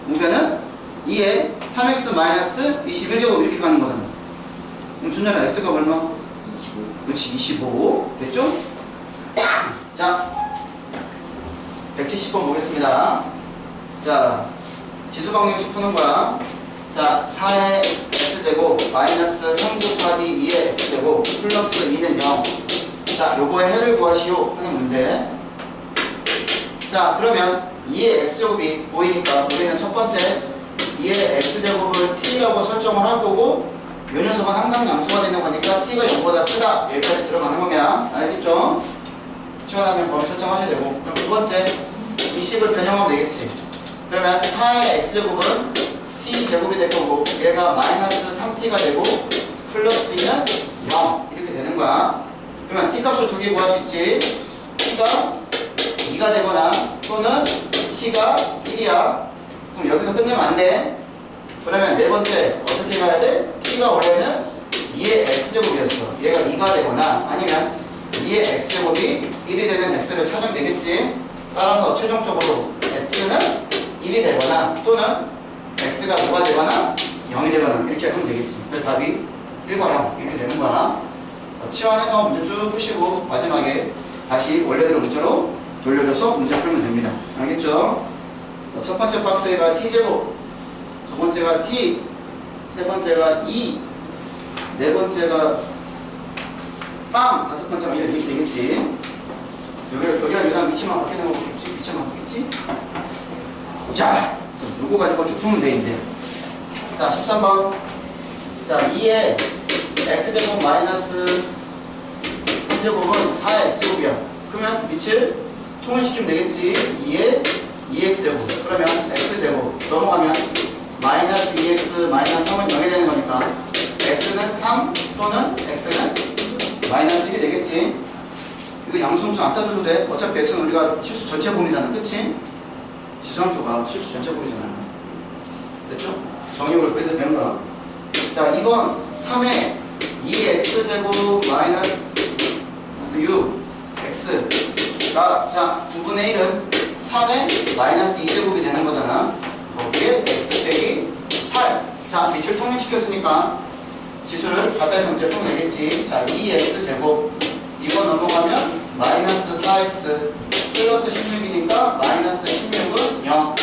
우변은 2의 3x 마이너스 21제곱 이렇게 가는 거잖아. 그럼 준열아 x가 얼마? 25. 그렇지 25 됐죠? 자 170번 보겠습니다. 자 지수방정식 푸는 거야. 자 4의 x제곱 마이너스 3 곱하기 2의 x제곱 플러스 2는 0. 자 요거의 해를 구하시오 하는 문제. 자 그러면 2의 x제곱이 보이니까 우리는 첫 번째 2의 x제곱을 t라고 설정을 할 거고 요 녀석은 항상 양수가 되는 거니까 t가 0보다 크다 여기까지 들어가는 거면 알겠죠? 치워나면 범위 설정하셔야 되고. 그럼 두 번째 이 식을 변형하면 되겠지. 그러면 4의 x제곱은 t제곱이 될 거고 얘가 마이너스 3t가 되고 플러스 2는 0 이렇게 되는 거야. 그러면 t 값을 두 개 구할 수 있지. t가 2가 되거나 또는 t가 1이야. 그럼 여기서 끝내면 안 돼. 그러면 네 번째 어떻게 가야 돼? t가 원래는 2의 x제곱이었어. 얘가 2가 되거나 아니면 2의 x제곱이 1이 되는 x를 찾으면 되겠지. 따라서 최종적으로 x는 1이 되거나 또는 x가 5가 되거나 0이 되거나 이렇게 하면 되겠지. 그래서 답이 1과 0 이렇게 되는 거야. 치환해서 문제 쭉 푸시고 마지막에 다시 원래대로 문제로 돌려줘서 문제 풀면 됩니다. 알겠죠? 자, 첫 번째 박스가 t제곱, 두 번째가 t, 세 번째가 2, 네 번째가 빵, 다섯 번째가 1 이렇게 되겠지. 여기랑 여기랑 위치만 바뀌는 거 보겠지? 위치만 바뀌겠지? 자, 요거 가지고 쭉 풀면 돼 이제. 자, 13번. 자, 2의 x제곱 마이너스 3제곱은 4의 x제곱이야. 그러면 밑을 통일시키면 되겠지. 2의 2x제곱. 그러면 x제곱 넘어가면 마이너스 2x 마이너스 3은 0이 되는 거니까 x는 3 또는 x는 마이너스 1이 되겠지. 이거 양수함수 안 따져도 돼. 어차피 x는 우리가 실수 전체 범위잖아. 그치? 지수함수가 실수 전체 범위잖아. 됐죠? 정의역을 그래서 배운 거야. 자, 2번 3의 2x제곱 마이너스 6 x가 자 9분의 1은 3의 마이너스 2제곱이 되는 거잖아. 거기에 x 빼기 8. 자, 밑을 통일시켰으니까 지수를 갖다 해서 문제 풀면 되겠지. 자, 2x제곱 이거 넘어가면 마이너스 4x 플러스 16이니까 마이너스 16은 0.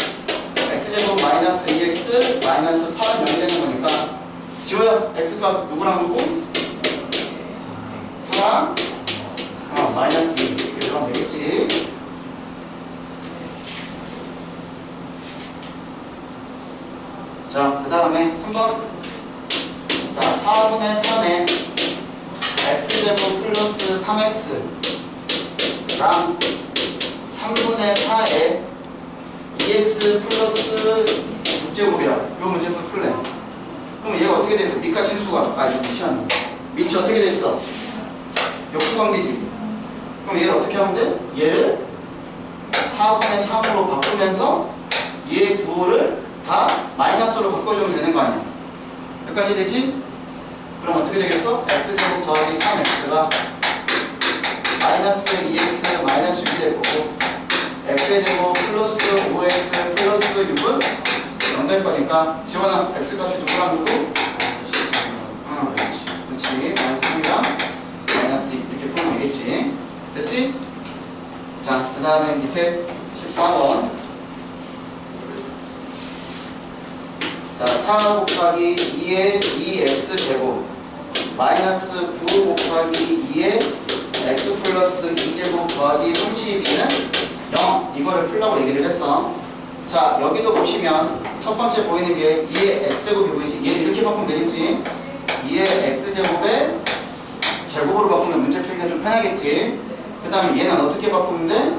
x제곱 마이너스 2x 마이너스 8은 0이 되는 거니까 지호야 x값 누구랑 누구? 4랑 마이너스 2 이렇게 들어가면 되겠지. 자, 그 다음에 3번. 자, 4분의 3에 x제곱 플러스 3x랑 3분의 4에 2x 플러스 6제곱이라 요 문제도 풀래. 그럼 얘가 어떻게 됐어? 밑과 진수가 밑이 안 나. 밑이 어떻게 됐어? 역수관계지. 그럼 얘를 어떻게 하면 돼? 얘를 4분의 3으로 바꾸면서 얘의 부호를 다 마이너스로 바꿔주면 되는 거 아니야? 여기까지 되지? 그럼 어떻게 되겠어? x제곱 더하기 3x가 마이너스 2x 마이너스 6이 될 거고 x제곱 플러스 5x 플러스 6은 0 될 거니까 지원아 x값이 누구랑 누구? 그렇지. 마이너스 3이랑 마이너스 2 이렇게 풀면 되겠지. 됐지? 자, 그 다음에 밑에 14번. 자, 4 곱하기 2의 2x제곱 마이너스 9 곱하기 2의 x 플러스 2제곱 더하기 32는 0 이거를 풀라고 얘기를 했어. 자, 여기도 보시면 첫 번째 보이는 게 2의 x제곱이 보이지. 얘를 이렇게 바꾸면 되겠지. 2의 x제곱에 제곱으로 바꾸면 문제 풀기가 좀 편하겠지. 그 다음에 얘는 어떻게 바꾸면 돼?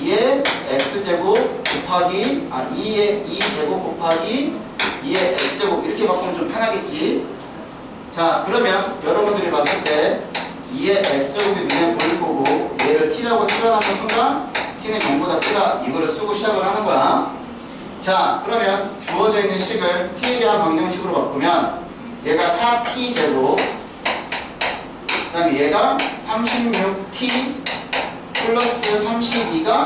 2의 x제곱 곱하기 2의 2제곱 곱하기 2의 x제곱 이렇게 바꾸면 좀 편하겠지. 자, 그러면 여러분들이 봤을 때 2의 x제곱이 눈에 보일 거고 얘를 t라고 치환하는 순간 t는 0보다 크다 이거를 쓰고 시작을 하는 거야. 자, 그러면 주어져 있는 식을 t에 대한 방정식으로 바꾸면 얘가 4t제곱 그 다음에 얘가 36t 플러스 32가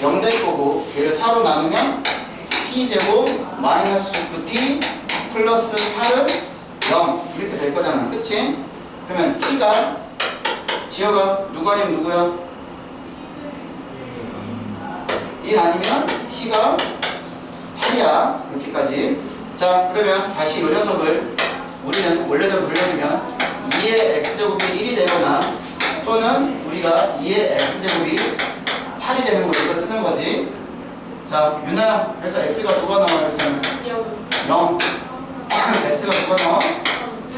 0 될 거고 얘를 4로 나누면 t제곱 마이너스 9t 플러스 8은 0 이렇게 될 거잖아. 그치? 그러면 t가 지어가 누구 아니면 누구야? 1 아니면 t가 8이야. 이렇게까지. 자, 그러면 다시 이 녀석을 우리는 원래대로 돌려주면 2의 x제곱이 1이 되거나 또는 우리가 2의 x제곱이 8이 되는 거 이거 쓰는 거지. 자, 유나 그래서 x가 누가 나와요? 그래서 0 x가 누가 나와?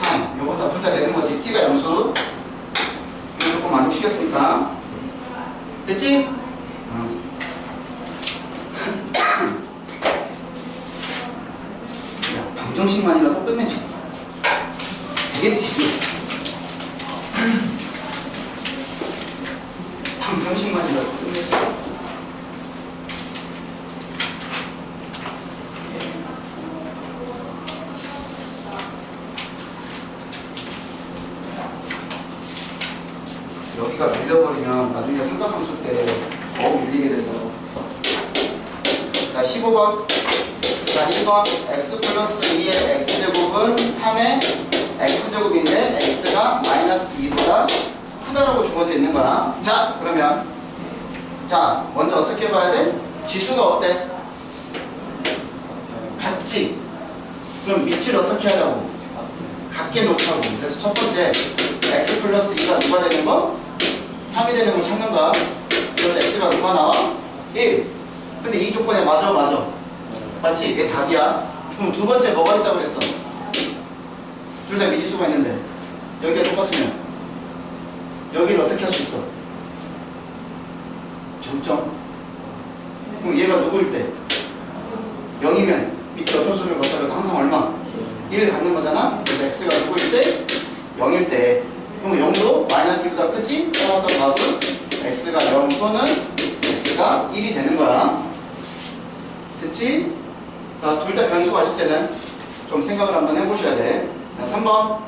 3 요거 다 둘 다 되는 거지. t가 양수 이거 조금 만족시켰으니까 됐지? 야, 방정식만이라도 끝내지 되겠지. 방정식만이라도 끝내지. 여기가 밀려버리면 나중에 삼각함수 때 밀리게 된다고. 자, 15번. 자, 1번 x 플러스 2의 x제곱은 3의 x제곱인데 x가 마이너스 2보다 크다라고 주어져 있는 거야. 자, 그러면 자, 먼저 어떻게 봐야 돼? 지수가 어때? 같지? 그럼 위치를 어떻게 하자고? 같게 놓자고. 그래서 첫 번째 x 플러스 2가 누가 되는 거? 3이 되는 걸 찾는 거야. 그래서 x가 누가 나와? 1. 근데 이 조건에 맞아. 맞지? 이게 답이야. 그럼 두 번째 뭐가 있다고 그랬어? 둘 다 미지수가 있는데 여기가 똑같으면 여기를 어떻게 할 수 있어? 점점. 그럼 얘가 누구일 때? 0이면 밑에 어떤 수를 갖다가 항상 얼마? 1을 갖는 거잖아? 그래서 x가 누구일 때? 0일 때. 그럼 0도 마이너스 1보다 크지? 따라서 답은 x가 0 또는 x가 1이 되는 거야. 됐지? 둘 다 변수가 있을 때는 좀 생각을 한번 해보셔야 돼. 자, 3번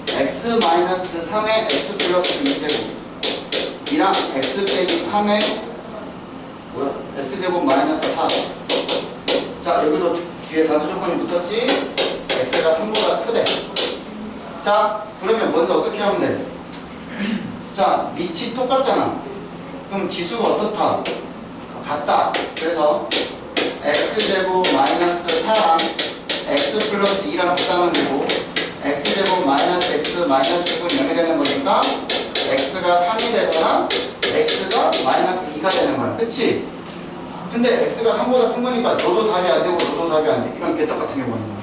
x-3의 x 플러스 2제곱 이랑 x 빼기 3의 x제곱 마이너스 4. 자, 여기도 뒤에 단수 조건이 붙었지? x가 3보다 크대. 자, 그러면 먼저 어떻게 하면 돼? 자, 밑이 똑같잖아. 그럼 지수가 어떻다? 같다. 그래서 x제곱 마이너스 4랑 x 플러스 2랑 같다는 거고 x제곱 마이너스 x 마이너스 6은 0이 되는 거니까 x가 3이 되거나 x가 마이너스 2가 되는 거야. 그치? 근데 x가 3보다 큰 거니까 너도 답이 안 되고 너도 답이 안 돼. 이런 개떡 같은 경우는 거야.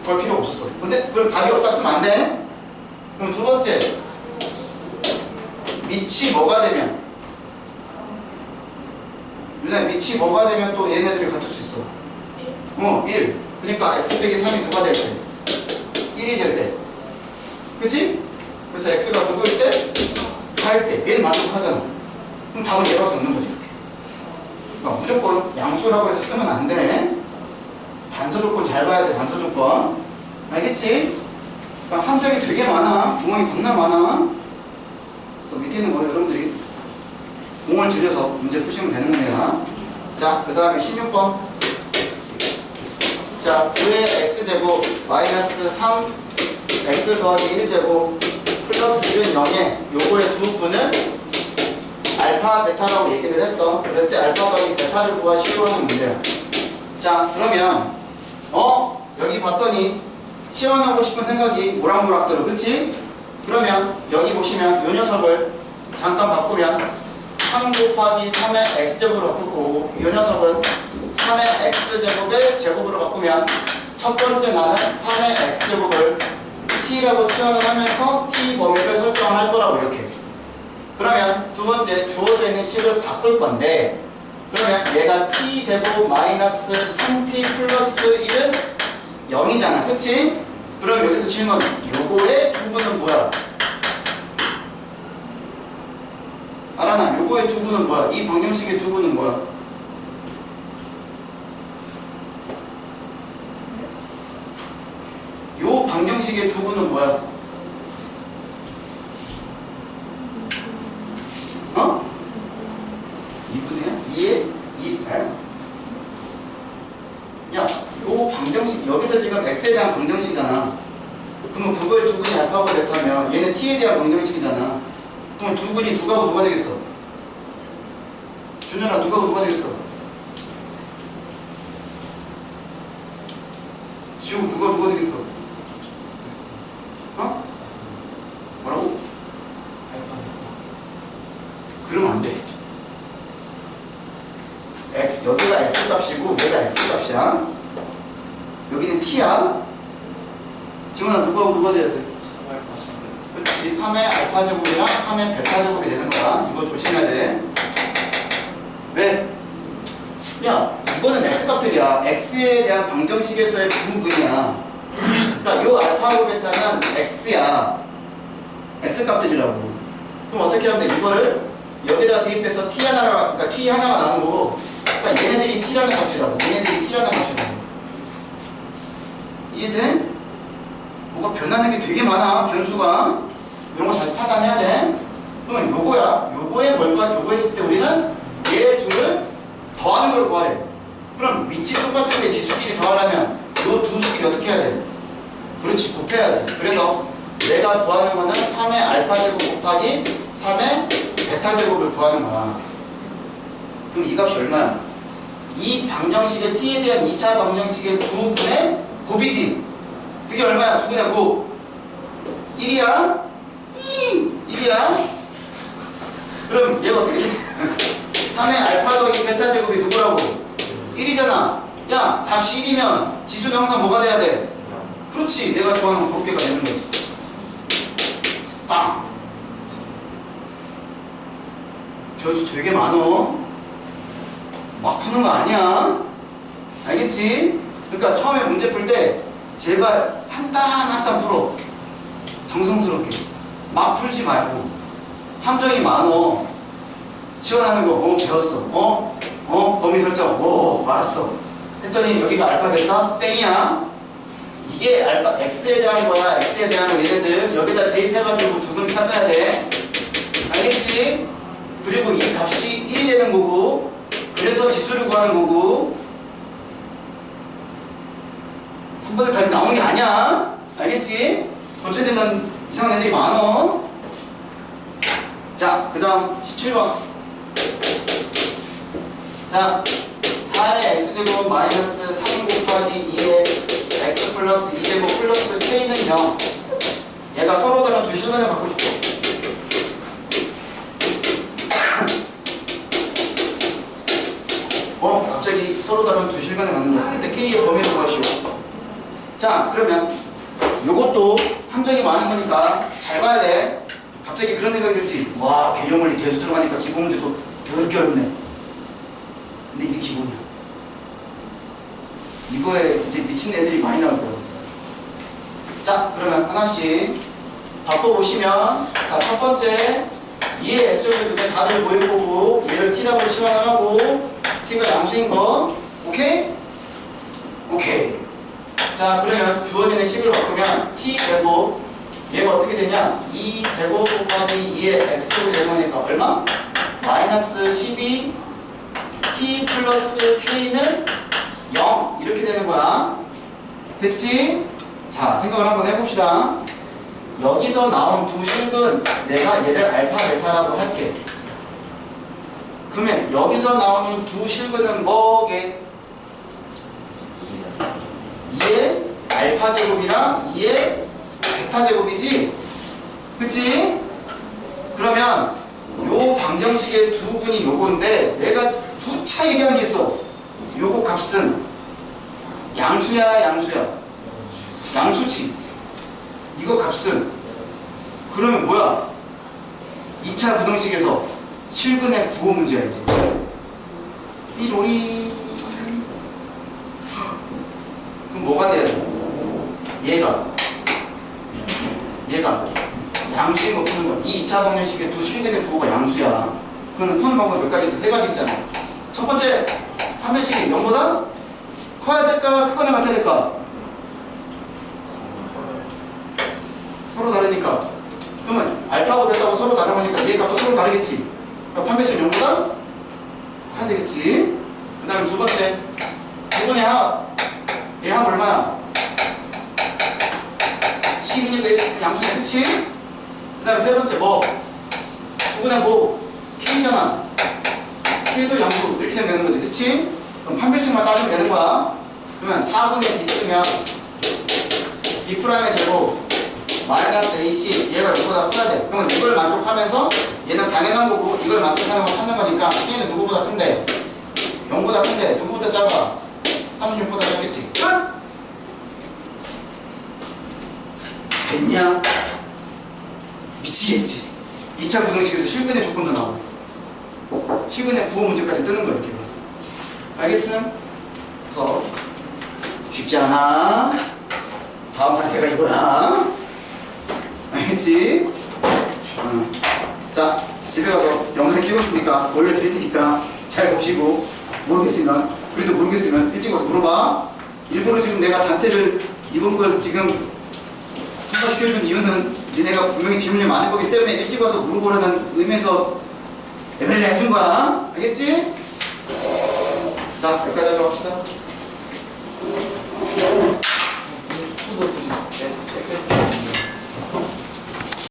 그럴 필요 없었어. 근데 그럼 답이 없다 쓰면 안 돼? 그럼 두 번째 밑이 뭐가 되면 누나 밑이 뭐가 되면 또 얘네들이 같을 수 있어. 1. 그러니까 x 빼기 3이 누가 될 때? 1이 될 때. 그치? 그래서 x가 누구일 때? 4일 때. 얘는 만족하잖아. 그럼 답은 얘밖에 없는 거지. 이렇게. 그러니까 무조건 양수라고 해서 쓰면 안 돼. 단서 조건 잘 봐야 돼. 단서 조건. 알겠지? 그러니까 함정이 되게 많아. 구멍이 겁나 많아. 그래서 밑에 있는 거 여러분들이 공을 들여서 문제 푸시면 되는 겁니다. 자, 그 다음에 16번. 자, 9의 x제곱 마이너스 3 x 더하기 1제곱 플러스 1은 0에 요거의 두 분을 알파, 베타라고 얘기를 했어. 그럴 때 알파 더하기 베타를 구하시오 하는 문제야. 자, 그러면 여기 봤더니 치환하고 싶은 생각이 모락모락 들어. 그치? 그러면 여기 보시면 요 녀석을 잠깐 바꾸면 3 곱하기 3의 x제곱으로 바꿀 거고 이 녀석은 3의 x제곱의 제곱으로 바꾸면 첫 번째 나는 3의 x제곱을 t라고 치환을 하면서 t 범위를 설정할 거라고 이렇게. 그러면 두 번째 주어져 있는 식을 바꿀 건데 그러면 얘가 t제곱 마이너스 3t 플러스 1은 0이잖아. 그치? 그럼 여기서 질문 요거의 두분은 뭐야? 알아나? 요거의 두분은 뭐야? 이 방정식의 두분은 뭐야? 요 방정식의 두분은 뭐야? 대한 방정식이잖아. 그러면 그거의 두 근이 알파하고 베타면 얘는 t에 대한 방정식이잖아. 그럼 두 근이 누가고 누가 되겠어? 준현아, 누가고 누가 되겠어? 지우, 누가 되겠어? 어? 뭐라고? 그러면 안 돼. 여기가 x값이고 얘가 x값이야. 여기는 t야. 지훈아, 누가 돼야 돼? 그렇지. 3의 알파 제곱이랑 3의 베타 제곱이 되는 거야. 이거 조심해야 돼. 왜? 야, 이거는 x값들이야. x에 대한 방정식에서의 부분이야. 그러니까 요 알파하고 베타는 x야. x값들이라고. 그럼 어떻게 하면 돼? 이거를 여기다가 대입해서 t 하나가, 그러니까 t 하나가 나오는 거고, 그러니까 얘네들이 t라는 값이라고. 얘네들이 t라는 값이라고. 이해돼? 뭐가 변하는 게 되게 많아. 변수가. 이런 거 잘 판단해야 돼. 그러면 요거야. 요거에 뭘까? 요거 했을 때 우리는 얘 둘을 더하는 걸 구하래. 그럼 위치 똑같은데 지수끼리 더하려면 요 두 수끼리 어떻게 해야 돼? 그렇지, 곱해야지. 그래서 내가 구하는 거는 3의 알파 제곱 곱하기 3의 베타 제곱을 구하는 거야. 그럼 이 값이 얼마야? 이 방정식의 t에 대한 2차 방정식의 두 분의 곱이지. 그게 얼마야? 두 분의 곱. 1이야? 1이야? 그럼 얘가 어떻게 돼? 3의 알파 더하기 베타 제곱이 누구라고? 1이잖아. 야, 값이 1이면 지수는 항상 뭐가 돼야 돼? 그렇지. 내가 좋아하는 곱게가 되는 거지. 빵! 변수 되게 많어. 막 푸는 거 아니야. 알겠지? 그러니까 처음에 문제 풀 때 제발 한 땀 한 땀 풀어. 정성스럽게. 막 풀지 말고. 함정이 많어. 지원하는 거 배웠어. 범위 설정. 알았어. 했더니 여기가 알파 베타 땡이야. 이게 알파 x에 대한 거야. x에 대한 얘네들 여기다 대입해가지고 두근 찾아야 돼. 알겠지? 그리고 이 값이 1이 되는 거고, 그래서 지수를 구하는 거고. 한 번에 답이 나오는 게 아니야. 알겠지? 고쳐되면 이상한 애들이 많어. 자, 그 다음 17번. 자, 4의 x제곱 마이너스 3 곱하기 2의 x 플러스 2제곱 플러스 k는 0. 얘가 서로 다른 두 실근을 갖고 싶어. 갑자기 서로 다른 두 실근을 갖는 거야. 근데 k의 범위를 구하시오. 자, 그러면 요것도 함정이 많은 거니까 잘 봐야 돼. 갑자기 그런 생각이 들지. 와, 개념원리 대수 들어가니까 기본 문제도 더럽게 어렵네. 근데 이게 기본이야. 이거에 이제 미친 애들이 많이 나올 거야. 자, 그러면 하나씩 바꿔보시면, 자, 첫 번째 2의 x제곱에 다들 모일 거고, 얘를 t라고 시환을 하고, t가 양수인 거. 오케이? 오케이. 자, 그러면 주어지는 식을 바꾸면 t제곱, 얘가 어떻게 되냐? 2제곱 곱하기 2의 x제곱이 되는 거니까 얼마? 마이너스 12 t 플러스 k는 0 이렇게 되는 거야. 됐지? 자, 생각을 한번 해봅시다. 여기서 나온 두 식은 내가 얘를 알파 베타라고 할게. 그러면 여기서 나오는 두 실근은 뭐게? 2의 알파 제곱이랑 2의 베타 제곱이지? 그치? 그러면 요 방정식의 두 분이 요건데 내가 누차 얘기하는 게 있어. 요거 값은 양수야, 양수야? 양수지. 이거 값은 그러면 뭐야? 2차 부등식에서 실근의 부호 문제야 이제. 띠로리. 그럼 뭐가 돼야 돼? 얘가 양수인 거 푸는 거. 이 2차 방정식의 두 실근의 부호가 양수야. 그거는 푸는 방법 몇 가지 있어. 세 가지 있잖아. 첫 번째, 판별식이 0보다 커야 될까? 크거나 같아야 될까? 서로 다르니까. 그러면 알파하고 베타하고 서로 다르니까 얘 값도 서로 다르겠지. 그러니까 판별식 0보다 커야 되겠지. 그 다음에 두 번째, 두분의 합. 얘 합 얼마야? 20이니까 양수네, 그치? 그 다음에 세 번째 뭐? 9분의 뭐? K잖아. K도 양수. 이렇게 되면 되는 거지, 그치? 그럼 판별식만 따지면 되는 거야. 그러면 4분의 D 쓰면 B'의 제곱 마이너스 AC 얘가 이거보다 커야 돼. 그러면 이걸 만족하면서 얘는 당연한 거고 이걸 만족하는 걸 찾는 거니까 K는 누구보다 큰데? 0보다 큰데 누구보다 작아? 36보다 작겠지. 끝! 됐냐? 미치겠지. 2차 부등식에서 실근의 조건도 나오고 실근의 부호 문제까지 뜨는 거야 이렇게. 그래서 알겠음? 그래서 쉽지 않아. 다음 단계가 이거야. 알겠지? 자, 집에 가서 영상 찍었으니까 올려드릴 테니까 잘 보시고 그래도 모르겠으면 일찍 와서 물어봐. 일부러 지금 내가 단태를 이번 걸 지금 통과시켜준 이유는 니네가 분명히 질문이 많을 거기 때문에 일찍 와서 물어보라는 의미에서 MLA 해준 거야. 알겠지? 자, 여기까지 하도록 합시다. 수도 주시. 네, 네, 끝.